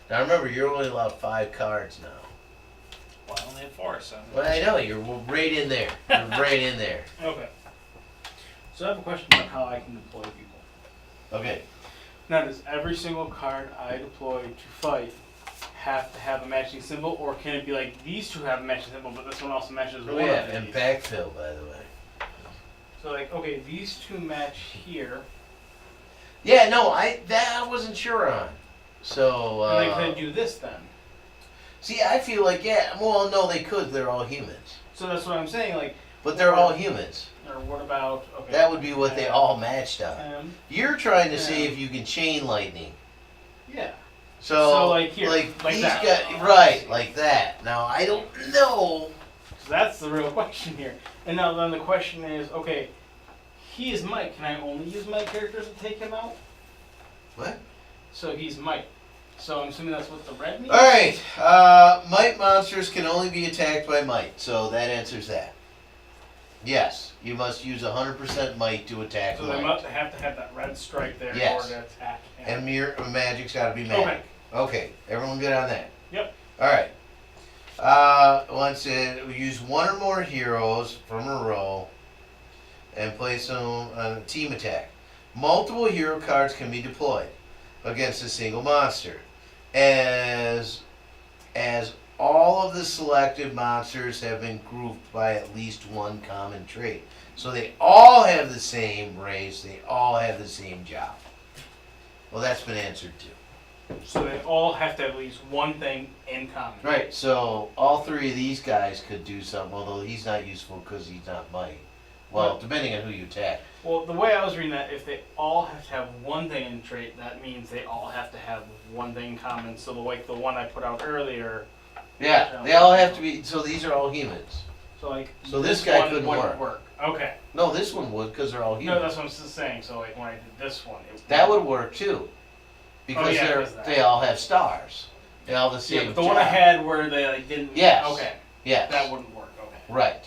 Now remember, you're only allowed 5 cards now. Well, I only have 4, so. Well, I know you're right in there. You're right in there. Okay. So I have a question about how I can deploy people. Okay. Now, does every single card I deploy to fight have to have a matching symbol, or can it be like these two have a matching symbol, but this one also matches Oh one yeah, of and these? backfill, by the way. So like, okay, these two match here, Yeah, no, I wasn't sure on. So. and they could do this then. See, I feel like well, no, they could. They're all humans, So that's what I'm saying. Like, but they're all humans. or what about? Okay. That would be what they all matched on. You're trying to see Yeah. if you can chain lightning. Yeah. So, So, like here, like these that. guys, right, like that. Now I don't know. So that's the real question here. And now then the question is, okay, he is Mike. Can I only use my characters to take him out? What? So he's Mike. So I'm assuming that's what the red means. All right, might monsters can only be attacked by might, so that answers that. Yes, you must use 100% might to attack So they might. must have to have that red stripe there Yes. in order to attack him. And magic's got to be magic. Okay. Okay, everyone good on that? Yep. All right. Once we use one or more heroes from a row and place them on a team attack. Multiple hero cards can be deployed against a single monster, as all of the selected monsters have been grouped by at least one common trait. So they all have the same race. They all have the same job. Well, that's been answered too. So they all have to have at least one thing in common. Right, so all 3 of these guys could do something, although he's not useful because he's not Mike. Well, depending on who you attack. Well, the way I was reading that, if they all have to have one thing in trait, that means they all have to have one thing in common. So like the one I put out earlier. Yeah, they all have to be, so these are all humans. So like. So this guy one couldn't wouldn't work. Okay. No, this one would because they're all No, humans. that's what I'm just saying. So like when I did this one, That would work too. Because yeah, it was that. they all have stars. They all have the Yeah, same but the one I job. had where they like didn't. Yes. Okay. Yes. That wouldn't work. Okay. Right,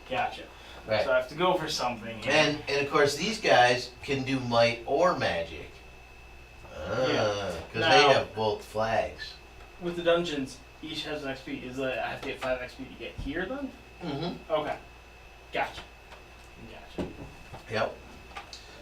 Gotcha. right. So I have to go for something. here. And of course these guys can do might or magic. Yeah. Because Now- they have both flags. With the dungeons, each has an XP. Is that I have to get 5 XP to get here then? Mm-hmm. Okay. Gotcha. Gotcha. Yep.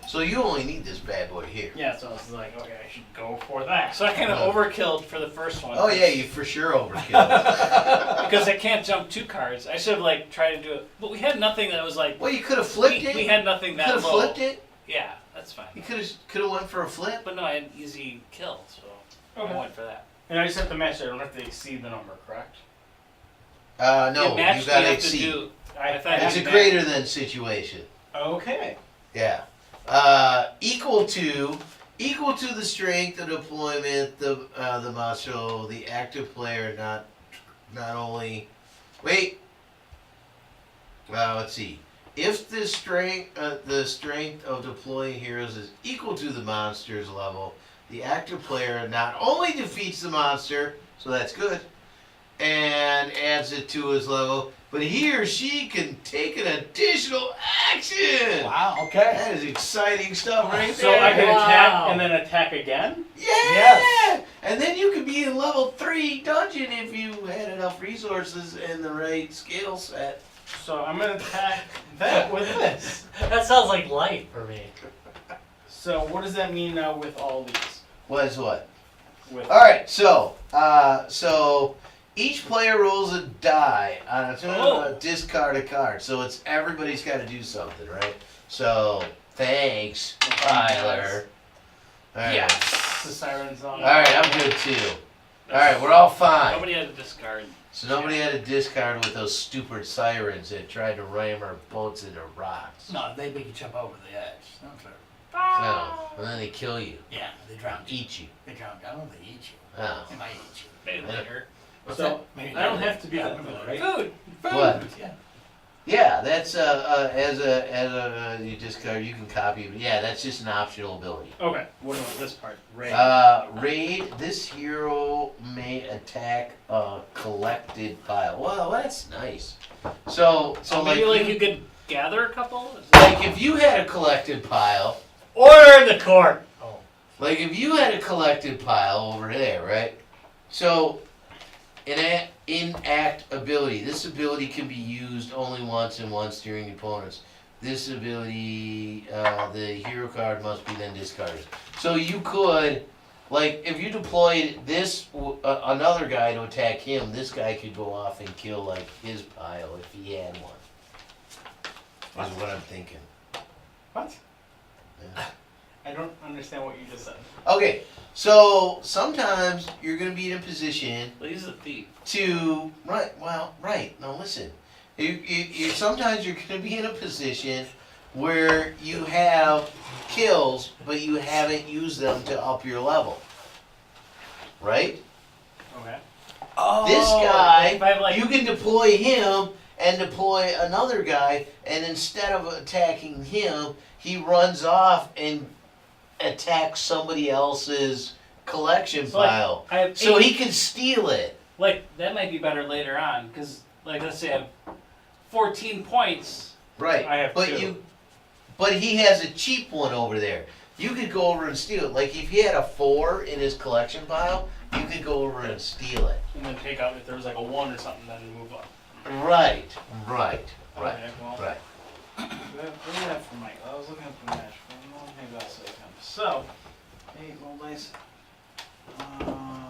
So you only need this bad boy here. Yeah, so I was like, okay, I should go for that. So I kind of Oh. overkilled for the first one. Oh yeah, you for sure overkill. Because I can't jump 2 cards. I should have like tried to do it, but we had nothing that was like. Well, you could have flipped it. We had nothing Could that have low. flipped it. Yeah, that's fine. You could have went for a flip. But no, I had easy kill, so Okay. I went for that. And I just have to match it. I don't have to exceed the number, correct? No, It matched, you got to have to exceed. do. I thought It's a you greater than situation. Okay. Yeah. Equal to the strength of deployment the monster. So the active player not only. Wait. Let's see. If the strength of deploying heroes is equal to the monster's level, the active player not only defeats the monster, so that's good, and adds it to his level, but he or she can take an additional action. Wow, okay. That is exciting stuff right So there. I can Wow. attack and then attack again? Yeah. Yes. And then you could be in level 3 dungeon if you had enough resources and the right skill set. So I'm going to attack that with this. That sounds like life for me. So what does that mean now with all these? What is what? With All right. So each player rolls a die on Oh. discard a card. So it's everybody's got to do something, right? So thanks, Tyler. All right. Yes. the siren song. All right, I'm good too. All right, we're all fine. Nobody had to discard. So nobody had a discard with those stupid sirens that tried to ram our boats into rocks. No, they make you jump over the edge. No, sir. No, and then they kill you, Yeah, they drown you. eat you. They drown you. I don't know if they eat you. Oh. They might eat you. Maybe later. So I don't have to be the right? Food. What? Yeah. Yeah, that's as a you discard, you can copy, but yeah, that's just an optional ability. Okay. What about this part? Raid. Raid. This hero may attack a collected pile. Well, that's nice. So maybe like you could gather a couple. like if you had a collected pile, Order in the court. Oh. like if you had a collected pile over there, right? So inact ability. This ability can be used only once and once during the opponent's. This ability, the hero card must be then discarded. So you could, like, if you deployed this another guy to attack him, this guy could go off and kill like his pile if he had one. Is what I'm thinking. What? Yeah. I don't understand what you just said. Okay, so sometimes you're gonna be in a position Well, he's a thief. to right. Now listen, you sometimes you're going to be in a position where you have kills, but you haven't used them to up your level, right? Okay. Oh. This guy, if I have, like- you can deploy him and deploy another guy, and instead of attacking him, he runs off and attacks somebody else's collection So, like, pile, I have so 8 he can steal it. Like, that might be better later on, because, like, let's say I have 14 points. Right. I have but 2. But he has a cheap one over there. You could go over and steal it. Like if he had a 4 in his collection pile, you could go over and steal it. And then take out if there was like a 1 or something, then move up. Right. Okay, well, Right. What do you have for Mike? I was looking at the match. Maybe that's it. So, 8 roll dice.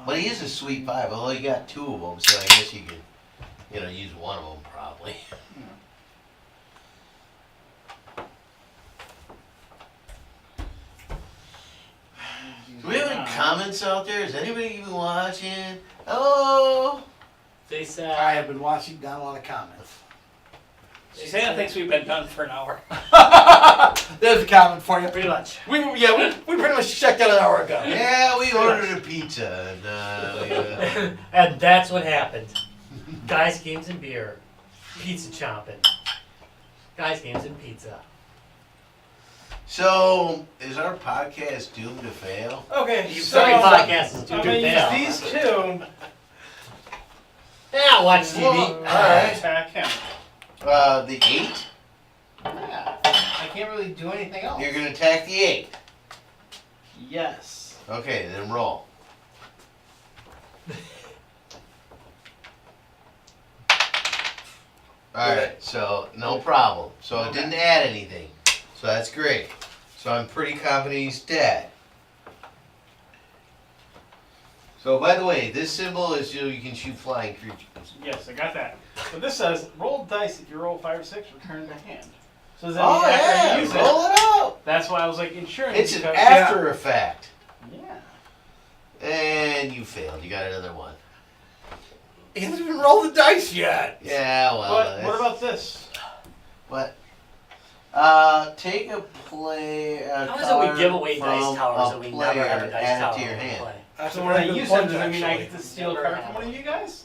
But he is a sweet pie. Although you got 2 of them, so I guess you could, use one of them probably. Do we have any comments out there? Is anybody even watching? Hello. They said. I have been watching down a lot of comments. Santa thinks we've been done for an hour. There's a comment for you. Pretty much. We pretty much checked out an hour ago. Yeah, we ordered a pizza. And, And that's what happened. Guys, games, and beer. Pizza chomping. Guys, games, and pizza. So, is our podcast doomed to fail? Okay, So your podcast is I'm due gonna to use fail. these 2. Yeah, watch TV. Well, alright. Attack him. The 8? Yeah. I can't really do anything else. You're going to attack the 8. Yes. Okay, then roll. Alright, so no problem. So it didn't add anything. So that's great. So I'm pretty confident he's dead. So by the way, this symbol is so you can shoot flying creatures. Yes, I got that. But this says roll dice. If you roll 5 or 6, return to hand. So does that Oh mean after yeah, you use roll it? it out. That's why I was like insurance. It's an because- after effect. Yeah. And you failed. You got another one. He hasn't even rolled the dice yet. Yeah, well. But what about this? What? Take a play. How is it we give away dice towers and we never have a dice add tower it to your to hand. play? That's So a when I very good use them, point, does that mean I actually. get to steal a Never card have from one of you guys?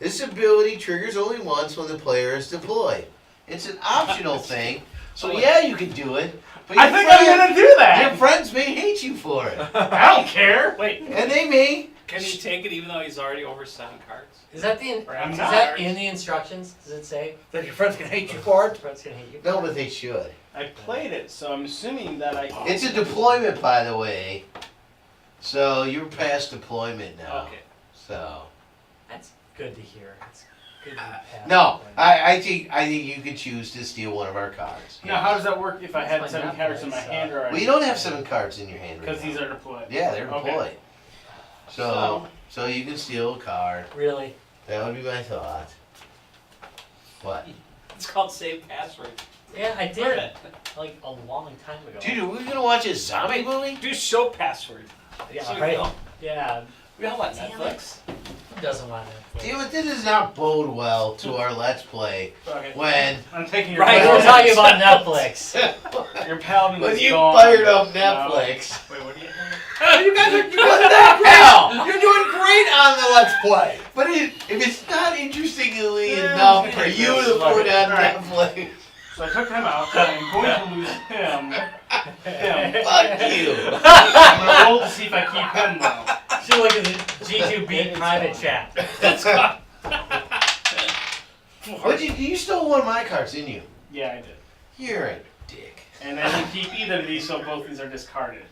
This ability triggers only once when the player is deployed. It's an optional thing, so yeah, you can do it. But I your think I'm gonna do that. Your friends may hate you for it, I don't care. Wait, and they may. can he take it even though he's already over 7 cards? Is that the I'm is not. that in the instructions? Does it say That your friends can hate you for it. friends can hate you? No, but they should. I played it, so I'm assuming that I. It's a deployment, by the way. So you're past deployment now. Okay. So That's good to hear. It's good to be past no, deployment. I think you could choose to steal one of our cards. Now, how does that work if I That's had my 7 nut cards in my dice, hand or? Well, you don't have 7 cards in your hand right Because now. these are deployed. Yeah, they're Okay. deployed. So you can steal a card. Really? That would be my thought. What? It's called Save Password. Yeah, I Learn did. it. Like a long time ago. Dude, are we gonna watch a zombie movie? Do show password. Yeah, So we right. all- Yeah. We all want Damn Netflix. Who doesn't want Netflix? Damn it, this does not bode well to our Let's Play Okay. when I'm taking your. Right, paladin. we're talking about Netflix. Your paladin when is you gone. fired up No. Netflix. Wait, what are you? You guys are What the hell? You're doing great on the Let's Play. But if it's not interestingly enough for you to put on Netflix, So I took him out. I'm going to lose him. fuck you. I'm gonna roll to see if I keep him though. Should look at the G2B private chat. You stole one of my cards, didn't you? Yeah, I did. You're a dick. And then we keep either of these, so both these are discarded.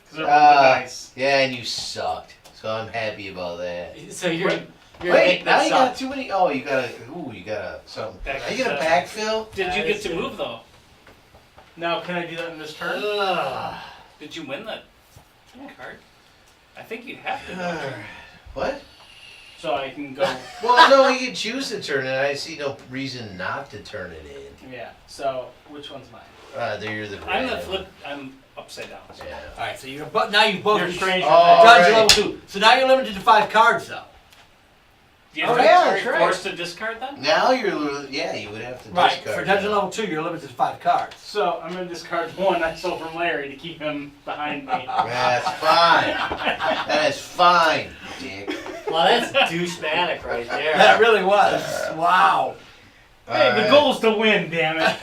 Because they're rolling the dice. Yeah, and you sucked. So I'm happy about that. So you're Wait, now that you got sucks. too many. Oh, you got something. Back Are you gonna backfill? Did you get to move though? Now, can I do that in this turn? Ugh. Did you win that card? I think you have to. don't you? What? So I can go. Well, no, you can choose to turn it. I see no reason not to turn it in. Yeah. So which one's mine? You're the. I'm the red. flip. I'm upside down. So. Yeah. All right, so you're but now you both You're strange. Oh, Dungeon right. level 2. So now you're limited to 5 cards though. Do you Oh, have yeah, to that's right. forced to discard them? Now you would have to Right. discard. For Dungeon now. level 2, you're limited to 5 cards. So I'm gonna discard one I stole from Larry to keep him behind me. That's fine. That is fine, dick. Well, that's douchematic right there. That really was. Wow. Hey, the Alright. goal's to win, damn it.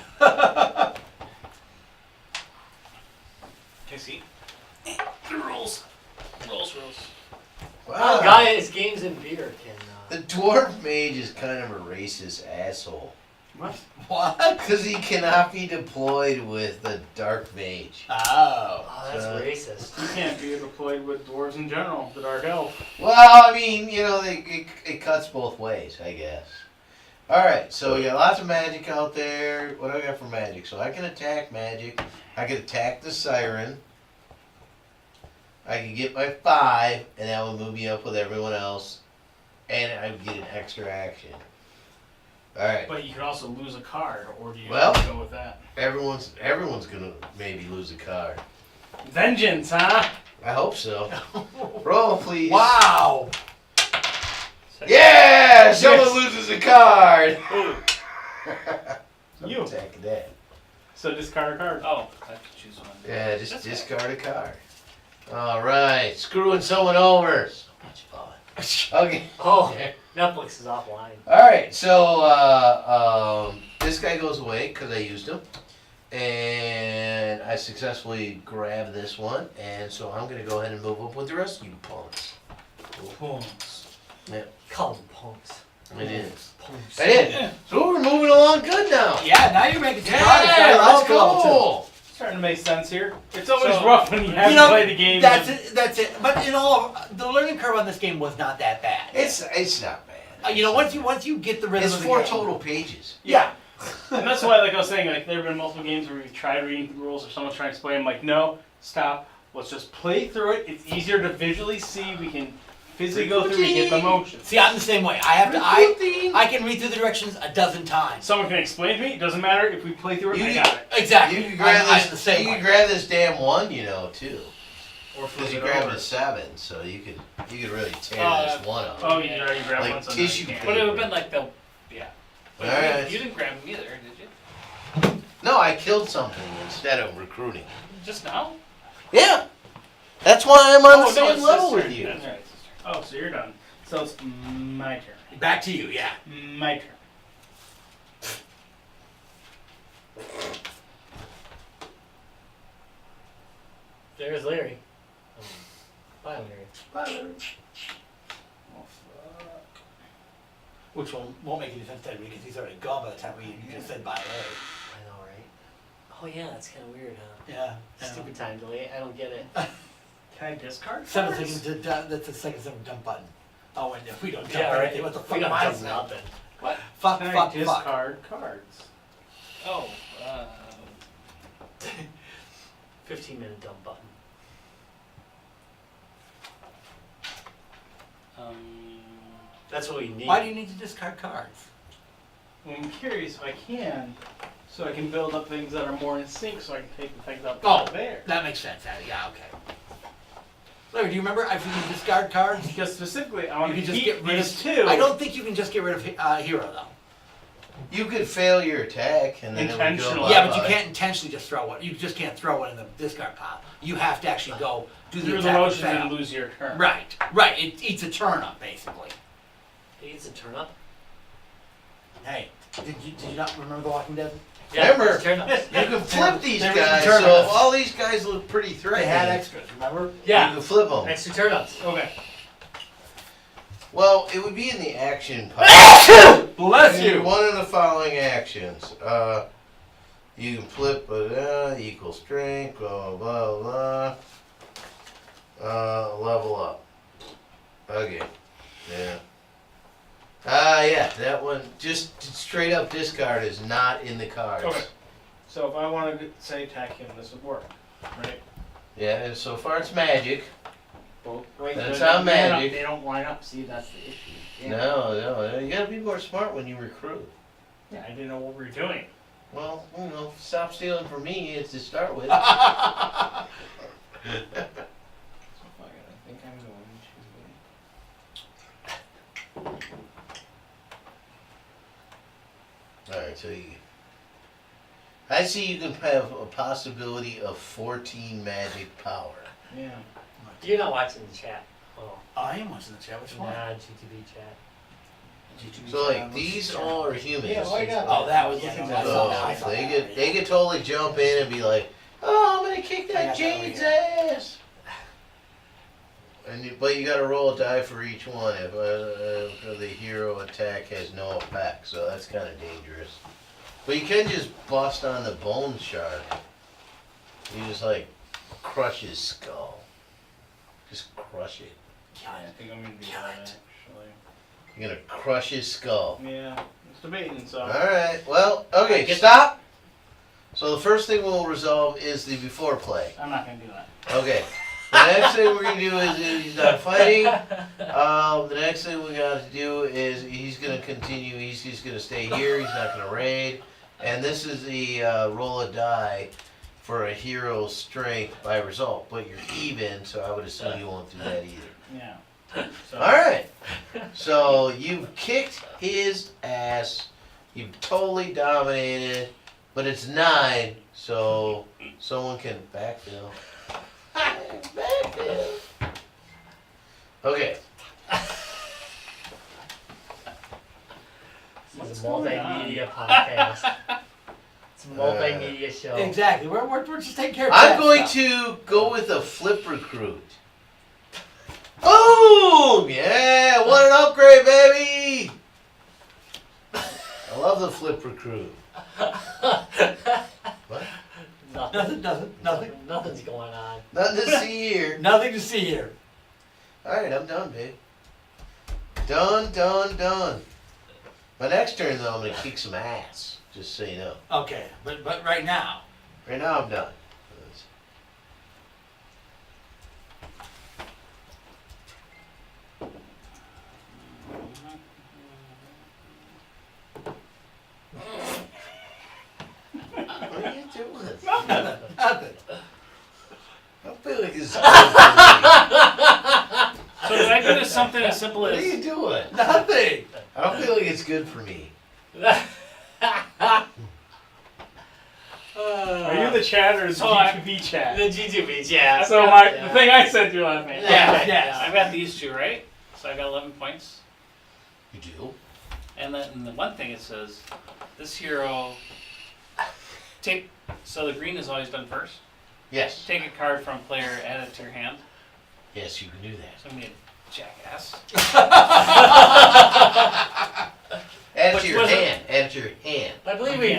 Okay, see. Rules. Rules. Oh, Wow. guys, games and beer can. The dwarf mage is kind of a racist asshole. What? What? Because he cannot be deployed with the dark mage. Oh. Oh, that's racist. You can't be deployed with dwarves in general, the Dark Elf. Well, I mean, it cuts both ways, I guess. Alright, so we got lots of magic out there. What do I got for magic? So I can attack magic. I can attack the siren. I can get my 5, and that will move me up with everyone else. And I would get an extra action. Alright. But you could also lose a card, or do you Well- go with that? Everyone's gonna maybe lose a card. Vengeance, huh? I hope so. Roll, please. Wow. Yeah! Someone loses a card! You. Attack that. So discard a card. Oh, I have to choose one. Yeah, just That's discard a card. Alright, screwing someone over. So much fun. Okay. Oh, Netflix is offline. Alright, so this guy goes away because I used him. And I successfully grabbed this one. And so I'm going to go ahead and move up with the rest of you punks. Call them punks. I did. Punks. I did. So we're moving along good now. Yeah, now you're making some Yeah, progress. let's Level 2. go. Starting to make sense here. It's always So- rough when you haven't You know, played the game. That's it. That's it. But in all, the learning curve on this game was not that bad. It's not bad. You know, once you get the rhythm It's of the 4 game. total pages. Yeah. And that's why, like I was saying, like there have been multiple games where we've tried reading the rules or someone's trying to explain. I'm like, no, stop. Let's just play through it. It's easier to visually see. We can physically go through and get the motion. See, I'm the same way. I can read through the directions a dozen times. Someone can explain to me. It doesn't matter if we play through it. You I can- got it. Exactly. You can grab I'm this. the same You way. can grab this damn one, too. Or Because flip you it grabbed over. a 7, so you could really tear Oh, this one up. Oh, you already grabbed Like one. So tissue now you paper. But it would have been like the. Yeah. But Alright. you didn't grab him either, did you? No, I killed something instead of recruiting. Just now? Yeah. That's why I'm on the no, same it's level this with turn. you. That's right. Oh, so you're done. So it's my turn. Back to you. Yeah. My turn. There's Larry. Bye, Larry. Oh, fuck. Which won't make any sense to me because he's already gone by the time we just said bye. Larry. I know, right? Oh yeah, that's kind of weird, huh? Yeah. Stupid time delay. I don't get it. Can I discard? 7 cards? seconds to that's the second dump button. Oh, and if we don't dump Yeah, right. anything, what the fuck We am got I done saying? nothing. What? Fuck, Can I fuck, fuck. discard cards? Oh, 15-minute dump button. um, That's what we need. Why do you need to discard cards? Well, I'm curious if I can, so I can build up things that are more in sync, so I can take the things up Oh. there. That makes sense. Yeah, okay. Larry, do you remember if you can discard cards? Because specifically, I You want can to just keep get rid these of two. I don't think you can just get rid of Hero though. You could fail your attack and then it would go Intentionally. Yeah, but you bye-bye. can't intentionally just throw it. You just can't throw it in the discard pile. You have to actually go do the Through the attack and motion and fail. lose your turn. Right. It eats a turnip, basically. He needs a turnip. Hey, did you not remember The Walking Dead? Yeah, Remember, turnips. You can flip these They were guys, turnips. so all these guys look pretty They threatening. had extras, remember? You Yeah, can flip them. extra turnips. Okay. Well, it would be in the action pile. Bless You do one of the following actions. You can flip equal strength, blah blah blah. Level up. Okay. Yeah. Yeah, that one just straight up discard is not in the cards. Okay. So if I wanted to say attack him, this would work, right? Yeah, and so far it's magic. Wait, That's they- not they magic. They don't line up. See, that's the issue. Yeah. No, you gotta be more smart when you recruit. Yeah, I didn't know what we were doing. Well, stop stealing from me to start with. So fuck it. I think I'm going to. Alright, so I see you can have a possibility of 14 magic power. Yeah. You're not watching the chat. Oh, I am watching the chat. Which one? nah, GTV chat. So like these all are humans. Yeah, why not? Oh, that was Yeah, looking no, at So I saw they that. could totally jump in and be like, "Oh, I'm gonna kick I that got that over Jade's here. ass." But you gotta roll a die for each one if the hero attack has no effect, so that's kind of dangerous. But you can just bust on the bone shark. You just like crush his skull. Just crush it. Yeah, I think I'm going to do that actually. You're gonna crush his skull. Yeah, it's debating, so. Alright, well, okay, Get- stop! So the first thing we'll resolve is the before play. I'm not going to do that. Okay. The next thing we're gonna do is he's not fighting. The next thing we got to do is he's gonna continue. He's just gonna stay here. He's not gonna raid. And this is the roll a die for a hero's strength by result. But you're even, so I would assume you won't do that either. Yeah. So, All right. So you've kicked his ass. You've totally dominated. But it's 9, so someone can backfill. Backfill. Okay. This is a going on? multimedia podcast. It's a multimedia show. Exactly. We're just taking care of I'm that going stuff. to go with a flip recruit. Boom! Yeah, what an upgrade, baby! I love the flip recruit. What? Nothing. Nothing. Nothing's going on. Nothing to see here. Nothing to see here. Alright, I'm done, babe. Done. My next turn, though, I'm going to kick some ass. Just so you know. Okay, but right now. Right now, I'm done. What are you doing? Nothing. I feel like this is So did I do this something as simple What are as you doing? Nothing. I don't feel like it's good for me. Are you the chat or the So I- GTV chat? The GTV chat. So the thing I said to you last night. Yeah. Yes. I've got these two, right? So I got 11 points. You do? And then in the one thing it says, this hero take. So the green is always done first. Yes. Take a card from player, add it to your hand. Yes, you can do that. So I'm gonna be a jackass. Add But to your was it- hand. Add to your hand. I believe Wait,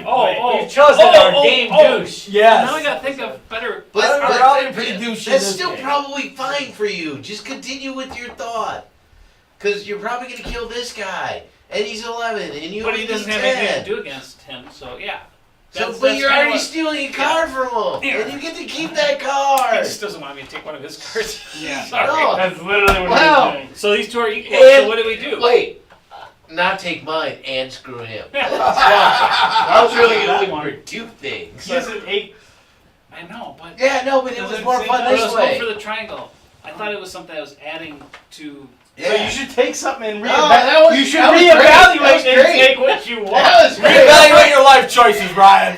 we've chosen our game douche. Yes. Now I gotta think of better. But, We're already pretty douchey that's this still game. probably fine for you. Just continue with your thought. Because you're probably going to kill this guy. And he's 11. And you But he only doesn't need have anything 10. to do against him, so yeah. So, That's but you're kinda already what- stealing a card from him. Yeah. And you get to keep that He card. just doesn't want me to take one of his cards. Yeah. Sorry. No. That's literally what Wow. he's doing. So these two are equal. And- So what do we do? Wait. Not take mine and screw him. I was really going to look for 2 things. He has an 8. I know, but Yeah, no, but it was Doesn't more say fun that. this let's way. go for the triangle. I thought it was something I was adding to Yeah. So you should take something and that was- you should that was great. That was reevaluate and great. take what you want. That was great. Reevaluate your life choices, Brian.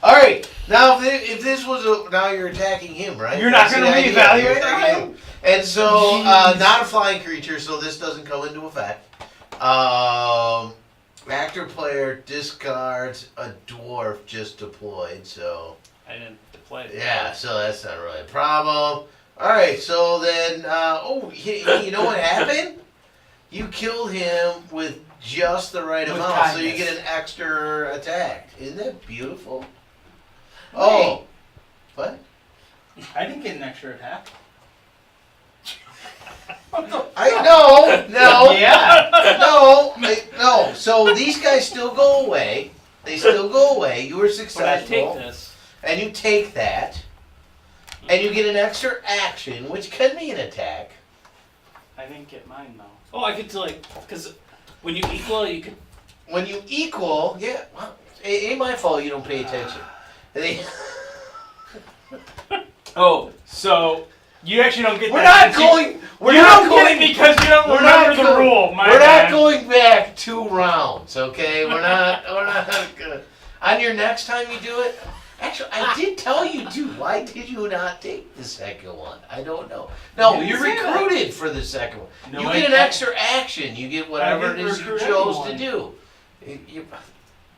All right. Now, if this was now you're attacking him, right? You're not That's gonna the idea. reevaluate You're attacking him. And so, not a flying creature, so this doesn't come into effect. Actor player discards a dwarf just deployed, so I didn't deploy it. yeah, so that's not really a problem. All right, so then, you know what happened? You killed him with just the right With amount, so you kindness. get an extra attack. Isn't that beautiful? Oh, what? I didn't get an extra attack. No. Yeah. No. So these guys still go away. They still go away. You were But I successful, take this. and you take that, and you get an extra action, which can be an attack. I didn't get mine though. Oh, I could do because when you equal, you could. When you equal, yeah, well, it ain't my fault you don't pay attention. Oh, so you actually don't get We're that. not going. We're You not don't going. get it because you don't we're not remember the go- rule. My We're bad. not going back 2 rounds, okay? We're not gonna. On your next time you do it, actually, I did tell you to. Why did you not take the second one? I don't know. No, You you're didn't say that. recruited for the second one. No, you I get an didn't. extra action. You get whatever it didn't is you recruit chose to anyone. do.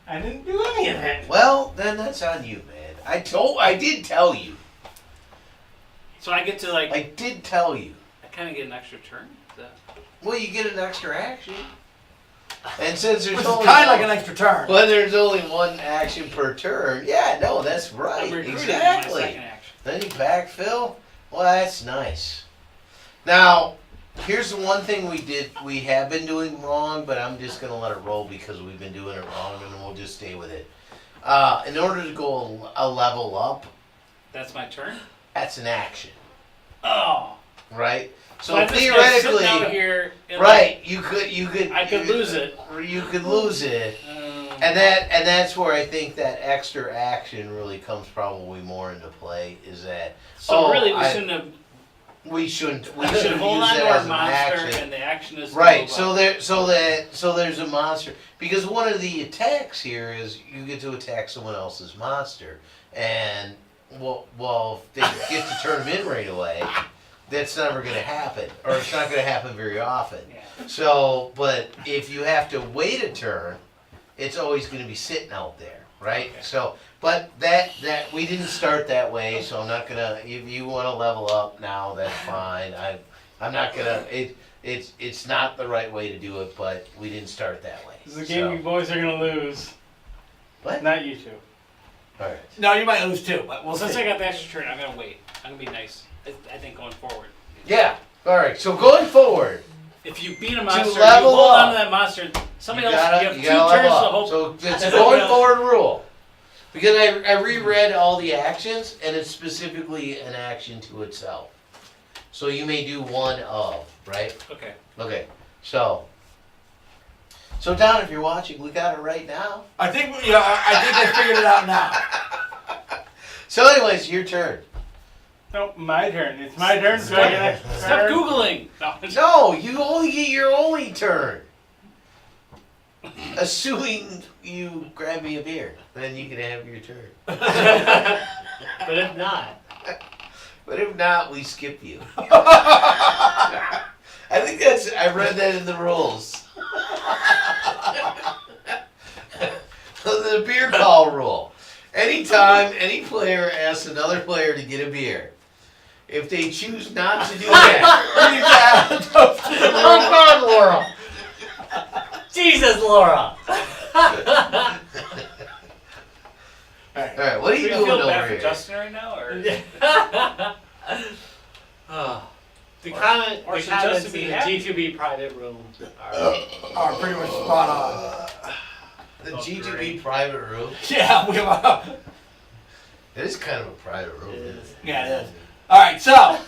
I didn't do any of it. Well, then that's on you, man. I did tell you. So I get to I did tell you. I kind of get an extra turn. Is that- Well, you get an extra action. And since there's Which is only kind of like an extra turn. when there's only one action per turn, yeah, no, that's I'm right, recruiting exactly. my second action. Then you backfill. Well, that's nice. Now, here's the one thing we have been doing wrong, but I'm just gonna let it roll because we've been doing it wrong, and we'll just stay with it. In order to go a level up, That's my turn. that's an action, Oh. right? So I'm just gonna sit theoretically, down here and right, you could I could lose it. You could lose it. Like, And that's where I think that extra action really comes probably more into play. Is that so really we I- shouldn't have. we shouldn't We should use hold on that to our as an monster, action. and the action is to Right. move So up. there's a monster because one of the attacks here is you get to attack someone else's monster, and well if they get to turn them in right away, that's never going to happen, or it's not going to happen very often. Yeah. So, but if you have to wait a turn, it's always going to be sitting out there, right? Okay. So, but that we didn't start that way, so I'm not gonna. If you want to level up now, that's fine. I'm not gonna. It's not the right way to do it, but we didn't start that way. This is a game you boys are gonna lose. What? Not you two. All right. No, you might lose too, but we'll Well, since see. I got the extra turn, I'm gonna wait. I'm gonna be nice. I think going forward. Yeah. All right. So going forward, If you beat a monster, you level hold on up. to that monster. Somebody you else, gotta, you have you 2 gotta turns to level up. hope. So it's a somebody going else- forward rule. Because I reread all the actions, and it's specifically an action to itself. So you may do one of, right? Okay. Okay, so Don, if you're watching, we got it right now. I think I think they figured it out now. So anyways, your turn. No, my turn. It's my turn. So I get an extra Stop turn. googling. No. No, you only get your only turn. Assuming you grab me a beer, then you can have your turn. But if not, But if not, we skip you. I think I read that in the rules. The beer call rule. Anytime any player asks another player to get a beer, if they choose not to do that, oh God, Laura! Jesus, Laura! Alright, what are Do you you doing feel over bad for here? Justin right now, or? Oh. The Or comments should in Justin the be happy? G2B private room are Are pretty much spot on. The Oh, G2B great. private room. Yeah, we It is kind of a private room. Isn't it? Yeah, it is. All right, so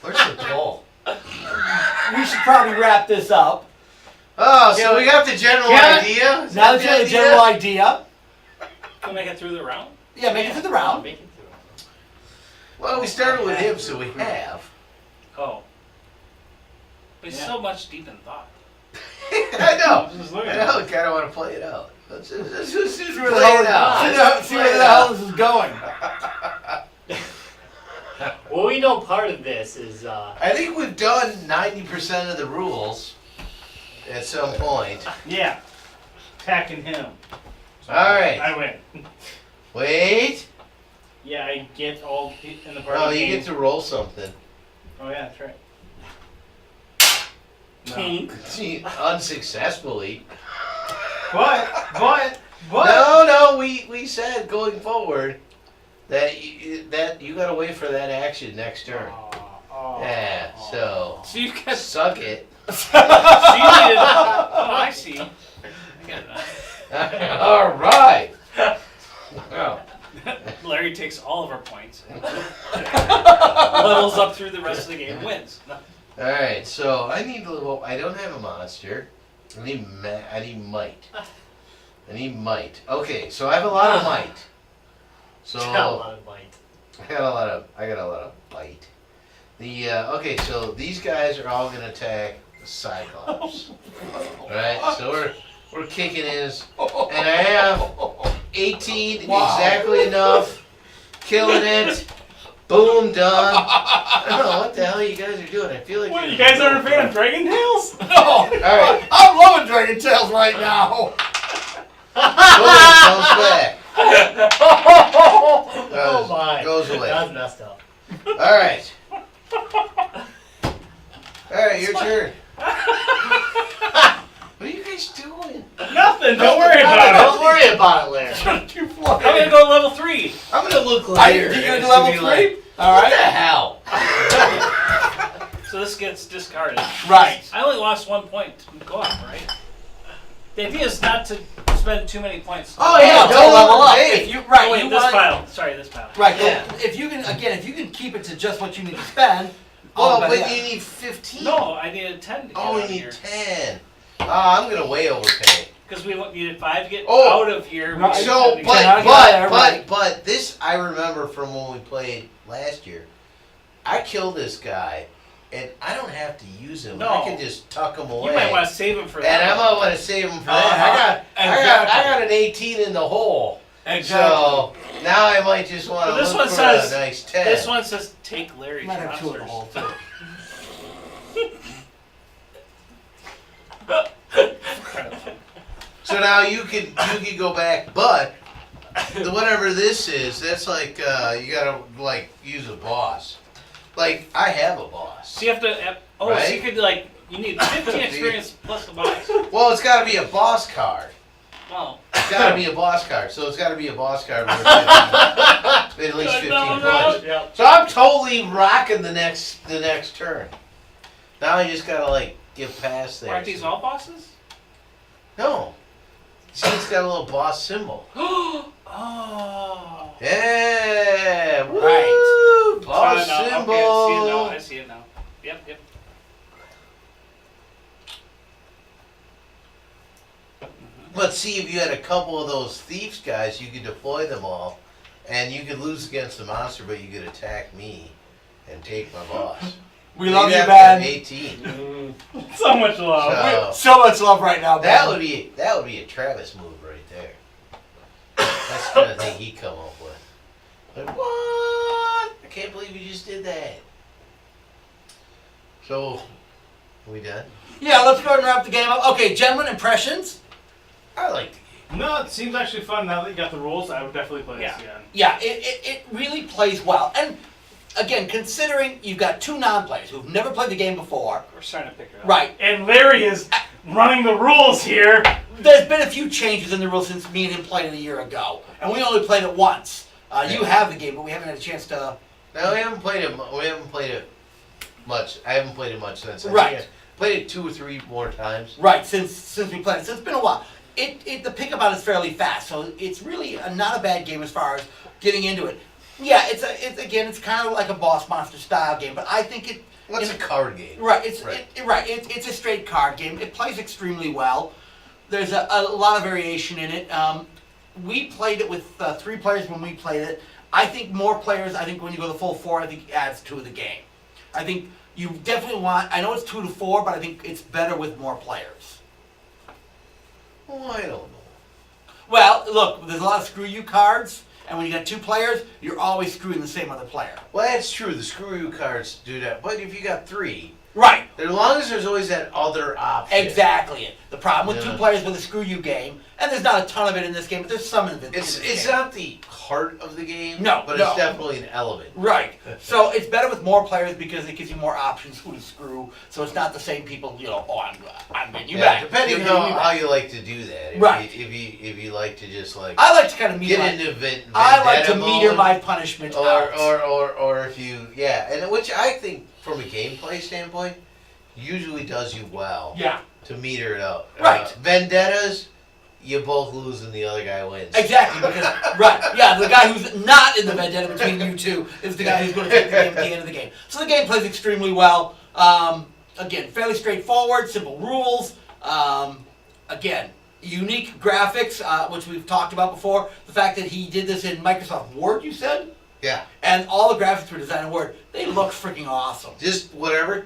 Where's the toll? we should probably wrap this up. Oh, so we got the general Yeah. idea? Is Now that that you the have a idea? general idea, Can we make it through the round? yeah, make it to the round. making through. Well, we started with him, so we have. Oh. But he's so much deep in thought. I know. Just I look at know. it. Kind of want to play it out. Let's just See play where the hell, it out. see where the hell this is going. Well, we know part of this is I think we've done 90% of the rules at some point. Yeah. Attacking him. So All right. I win. Wait. Yeah, I get all in the party Oh, you game. get to roll something. Oh yeah, that's right. No. Kink. See, unsuccessfully. But. No, we said going forward that you gotta wait for that action next turn. Yeah, so So you guys. suck it. So you needed. Oh, I see. I get that. All right. Oh. Larry takes all of our points and levels up through the rest of the game and wins. All right, so I need a little. I don't have a monster. I need might. I need might. Okay, so I have a lot of might. So got a lot of might. I got a lot of bite. The okay, so these guys are all gonna attack the Cyclops. Right? So we're kicking his, and I have 18 Wow. exactly enough. Killing it. Boom, done. I don't know what the hell you guys are doing. I feel like What, you're you guys aren't a fan of Dragon Tales? No. All right. I'm loving Dragon Tales right now. Boom, comes back. Oh my. Goes away. That's messed up. All right. All right, your turn. What are you guys doing? Nothing. Don't worry about Don't worry about it, Larry. I'm gonna go level 3. I'm gonna look Are like you gonna it's do level be 3? like, All what the right. hell? So this gets discarded. Right. I only lost 1 point to go up, right? The idea is not to spend too many points. Oh Yeah, yeah, don't don't level up. hey. If you right, Oh, wait, you this want, pile. Sorry, this pile. right. Yeah. If you can keep it to just what you need to spend. Oh, but but yeah. you need 15. No, I needed 10 to get Oh, out you of need here. 10. Oh, I'm gonna way overpay. Because we needed 5 to get Oh. out of here. We Right. needed So, 10 to get I'll out. get out there, right. but this I remember from when we played last year. I killed this guy, and I don't have to use him. No. I can just tuck him away. You might want to save him for and that. I might want to save him for that. I got an 18 in the hole. So now I might just want to But this look one for says- a nice 10. This one says take Larry's Might have 2 in the monsters. hole too. So now you could go back, but whatever this is, that's like you gotta like use a boss. Like I have a boss. So you have to. So Right? you could you need 15 experience plus the box. Well, it's got to be a boss card. Well, It's got to be a boss card. So it's got to be a boss card worth at least 15 points. Yep. So I'm totally rocking the next turn. Now I just gotta like get past there. aren't these all bosses? No. See, it's got a little boss symbol. Oh. Yeah. Woo, Right. boss Sorry, no, symbol. Okay, I see it now. Yep. But see, if you had a couple of those thieves guys, you could deploy them all, and you could lose against the monster, but you could attack me and take my boss. We love you, have Ben. 18. So much love. So So much love right now, Ben. that would be a Travis move right there. That's the kind of thing he'd come up with. Like, what? I can't believe you just did that. So, are we done? Yeah, let's go ahead and wrap the game up. Okay, gentlemen, impressions. I like the game. No, it seems actually fun now that you got the rules. I would definitely play this again. Yeah, it really plays well. And again, considering you've got 2 non-players who've never played the game before. We're starting to pick it up. Right. And Larry is running the rules here. There's been a few changes in the rules since me and him played it a year ago. And we only played it once. You have the game, but we haven't had a chance to... No, we haven't played it. We haven't played it much. I haven't played it much since. I think Right. I played it 2 or 3 more times. Right, since we played it. So it's been a while. The pickup on it's fairly fast, so it's really not a bad game as far as getting into it. Yeah, it's kind of like a boss monster style game, but I think it... What's a card game? Right, it's Right. it's a straight card game. It plays extremely well. There's a lot of variation in it. We played it with 3 players when we played it. I think more players, when you go the full 4, I think it adds to the game. I think you definitely want. I know it's 2 to 4, but I think it's better with more players. Oh, I don't know. Well, look, there's a lot of screw you cards, and when you got 2 players, you're always screwing the same other player. Well, that's true. The screw you cards do that. But if you got 3, Right. as long as there's always that other option. Exactly it. The problem with Yeah. 2 players with a screw you game, and there's not a ton of it in this game, but there's some of it. in It's this it's game. not the heart of the game. No, but no. it's definitely an element. Right. So it's better with more players because it gives you more options who to screw. So it's not the same people. I'm getting you back. Depending You're getting me on back. how you like to do that. Right. If you like to just like I like to kind of meter. get into vendetta I like to mode, meter my punishment out. or if you and which I think from a gameplay standpoint usually does you well Yeah. to meter it out. Right. Vendettas, you both lose and the other guy wins. Exactly, because yeah, the guy who's not in the vendetta between you two is the guy who's going to take the game at the end of the game. So the game plays extremely well. Again, fairly straightforward, simple rules. Again, unique graphics, which we've talked about before. The fact that he did this in Microsoft Word, you said, Yeah. and all the graphics were designed in Word. They look freaking awesome. Just whatever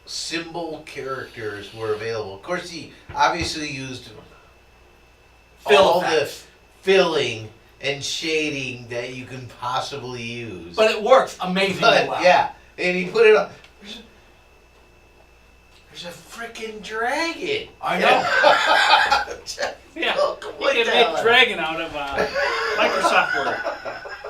symbol characters were available. Of course, he obviously used Fill all effects. the filling and shading that you can possibly use. But it works amazingly well. Yeah, and he put it on. There's a freaking dragon. I know. Yeah, Look, you what can the make hell? Dragon out of Microsoft Word.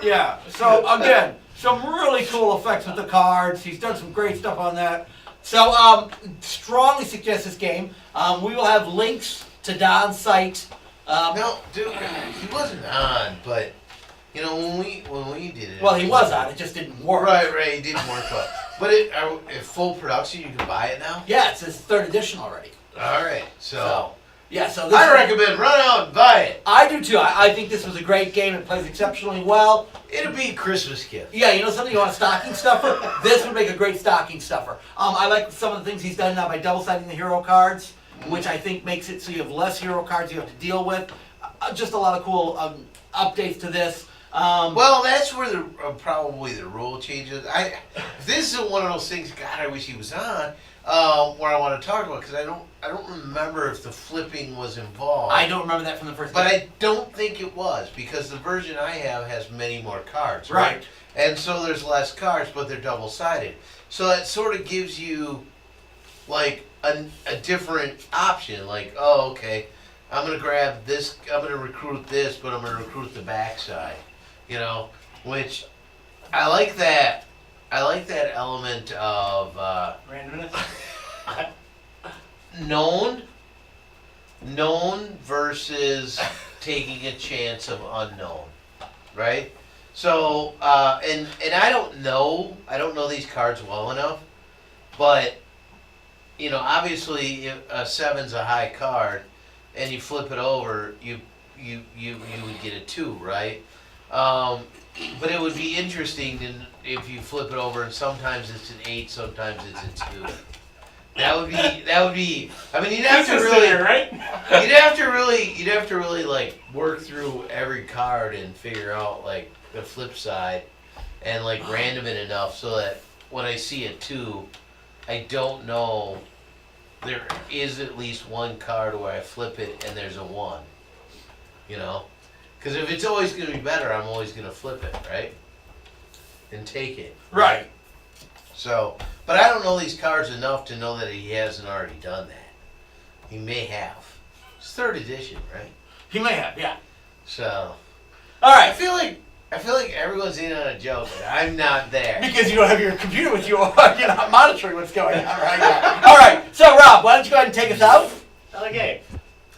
Yeah, so again, some really cool effects with the cards. He's done some great stuff on that. So, strongly suggest this game. We will have links to Don's site. No, dude, he wasn't on, but you know when we did it. Well, he was on, it just didn't work. Right, it didn't work well. But at full production, you can buy it now. Yeah, it's his 3rd edition already. All right, so Yeah, so this I recommend run out and buy it. I do too. I think this was a great game. It plays exceptionally well. It'll be a Christmas gift. Yeah, you know something, you want a stocking stuffer? This would make a great stocking stuffer. I like some of the things he's done now by double-siding the hero cards, which I think makes it so you have less hero cards you have to deal with. Just a lot of cool updates to this. Well, that's where probably the rule changes. This isn't one of those things. God, I wish he was on. Where I want to talk about because I don't remember if the flipping was involved. I don't remember that from the first But game. I don't think it was because the version I have has many more cards. Right. And so there's less cards, but they're double-sided. So that sort of gives you like a different option. Like, oh, okay, I'm gonna grab this. I'm gonna recruit this, but I'm gonna recruit the backside. You know, which I like that. I like that element of Randomness? known versus taking a chance of unknown, right? So and I don't know these cards well enough, but you know, obviously if a 7's a high card, and you flip it over, you would get a 2, right? But it would be interesting if you flip it over and sometimes it's an 8, sometimes it's a 2. That would be. I mean, you'd have to really, right? you'd have to really like work through every card and figure out like the flip side, and like random it enough so that when I see a 2, I don't know. There is at least one card where I flip it and there's a 1. You know. Because if it's always going to be better, I'm always going to flip it, right? And take it. Right. So, but I don't know these cards enough to know that he hasn't already done that. He may have. It's 3rd edition, right? He may have, yeah. So, All I right. feel like everyone's in on a joke, but I'm not there. Because you don't have your computer with you, or you're not monitoring what's going on right now. All right. So, Rob, why don't you go ahead and take us out? Okay.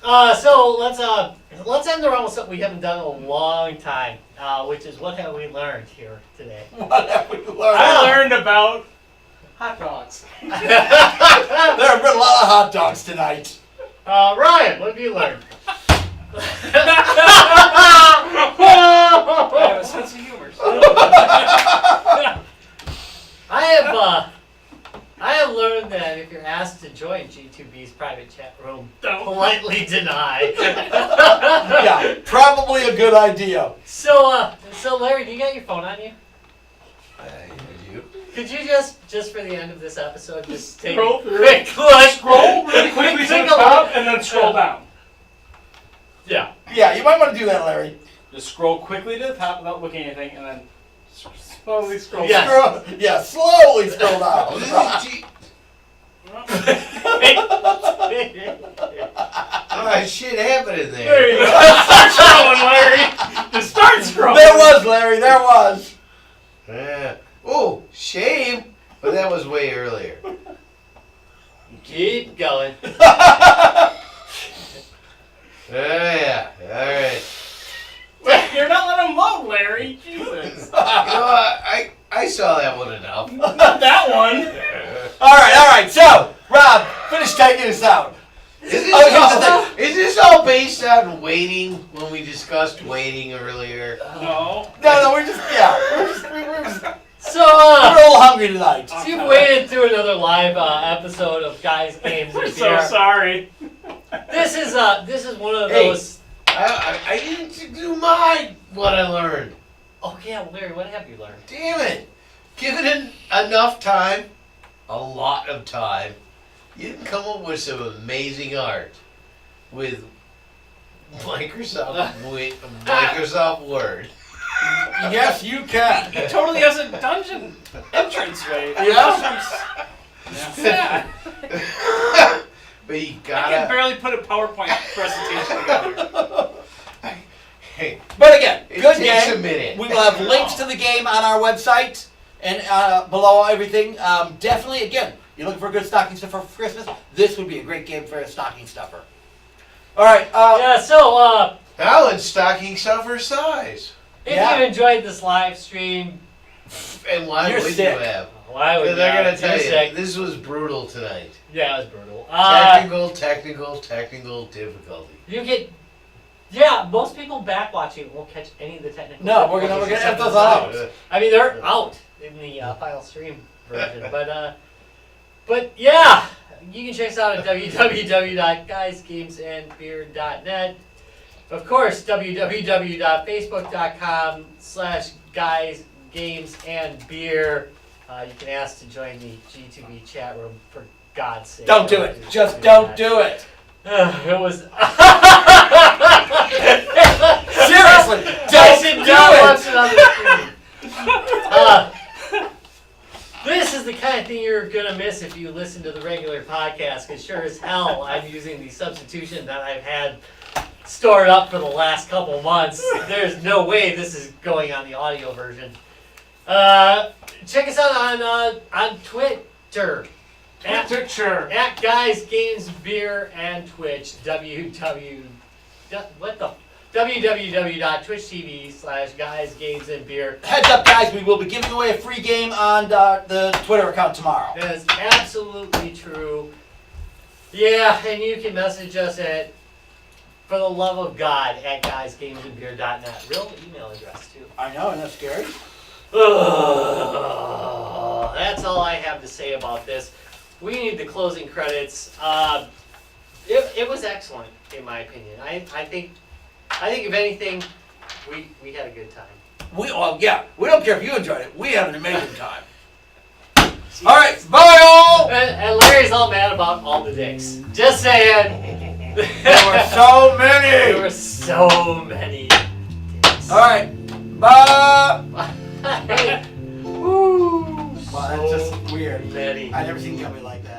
So let's end the round with something we haven't done in a long time, which is what have we learned here today? What have we learned? I learned about hot dogs. There have been a lot of hot dogs tonight. Ryan, what have you learned? I have a sense of humor. I have learned that if you're asked to join G2B's private chat room, politely deny. Yeah, probably a good idea. So Larry, do you got your phone on you? I do. Could you just for the end of this episode, just take Scroll a through. quick look? Scroll really quickly to Take the a top look. and then scroll down. Yeah. Yeah, you might want to do that, Larry. Just scroll quickly to the top without looking at anything, and then slowly scroll Yes. down. Yeah, slowly scroll down. Oh, shit happening There there. you go. Start scrolling, Larry. Just start scrolling. There was, Larry, there was. Yeah. Oh, shame. But that was way earlier. Keep going. Yeah. All right. Wait, you're not letting him load, Larry. Jesus. You know what? I saw that one enough. Not that one. All right. So, Rob, finish taking us out. Is Oh, this all based on waiting when we discussed waiting earlier? No. No, we're just So, we're a little hungry tonight. so you've waited through another live episode of Guys, Games, We're and so Beer. sorry. This is one of Hey. those. I didn't do what I learned. Oh yeah, Larry, what have you learned? Damn it. Given it enough time, a lot of time, you can come up with some amazing art with Microsoft Word. Yes, you can. He totally has a dungeon entranceway. Yeah. Yeah. But you I can gotta. barely put a PowerPoint presentation together. Hey, But again, it good takes a game. minute. We will have links to the game on our website and below everything. Definitely, again, you're looking for a good stocking stuffer for Christmas. This would be a great game for a stocking stuffer. All right. Yeah. So, Alan, stocking stuffer size. if Yeah. you enjoyed this live stream, And why You're would sick. you have? why would Because you? I gotta You're tell you, sick. this was brutal tonight. Yeah, it was brutal. Technical difficulty. You get. Yeah, most people back watching won't catch any of the technical. No, we're gonna difficulties edit those except out. I mean, they're out in the final stream version, but yeah, you can check us out at www.guysgamesandbeer.net. Of course, www.facebook.com/guysgamesandbeer. You can ask to join the G2B chat room, for God's sake. Don't do it. Just don't do it. It was. Seriously, I should don't not do watch it. it on the screen. This is the kind of thing you're gonna miss if you listen to the regular podcast, because sure as hell I'm using the substitution that I've had stored up for the last couple months. There's no way this is going on the audio version. Check us out on Twitter. At Guys Games Beer and Twitch. www.twitch.tv/Guys Games and Beer. Heads up, guys, we will be giving away a free game on the Twitter account tomorrow. That is absolutely true. Yeah, and you can message us at, for the love of God, at guysgamesandbeer.net. Real email address, too. I know, isn't that scary? That's all I have to say about this. We need the closing credits. It was excellent, in my opinion. I think if anything, we had a good time. We don't care if you enjoyed it. We had an amazing time. All right, bye all. And Larry's all mad about all the dicks. Just saying. There were so many. There were so many dicks. All right, bye. Woo. Wow, that's just weird. Many. I never seen you coming like that.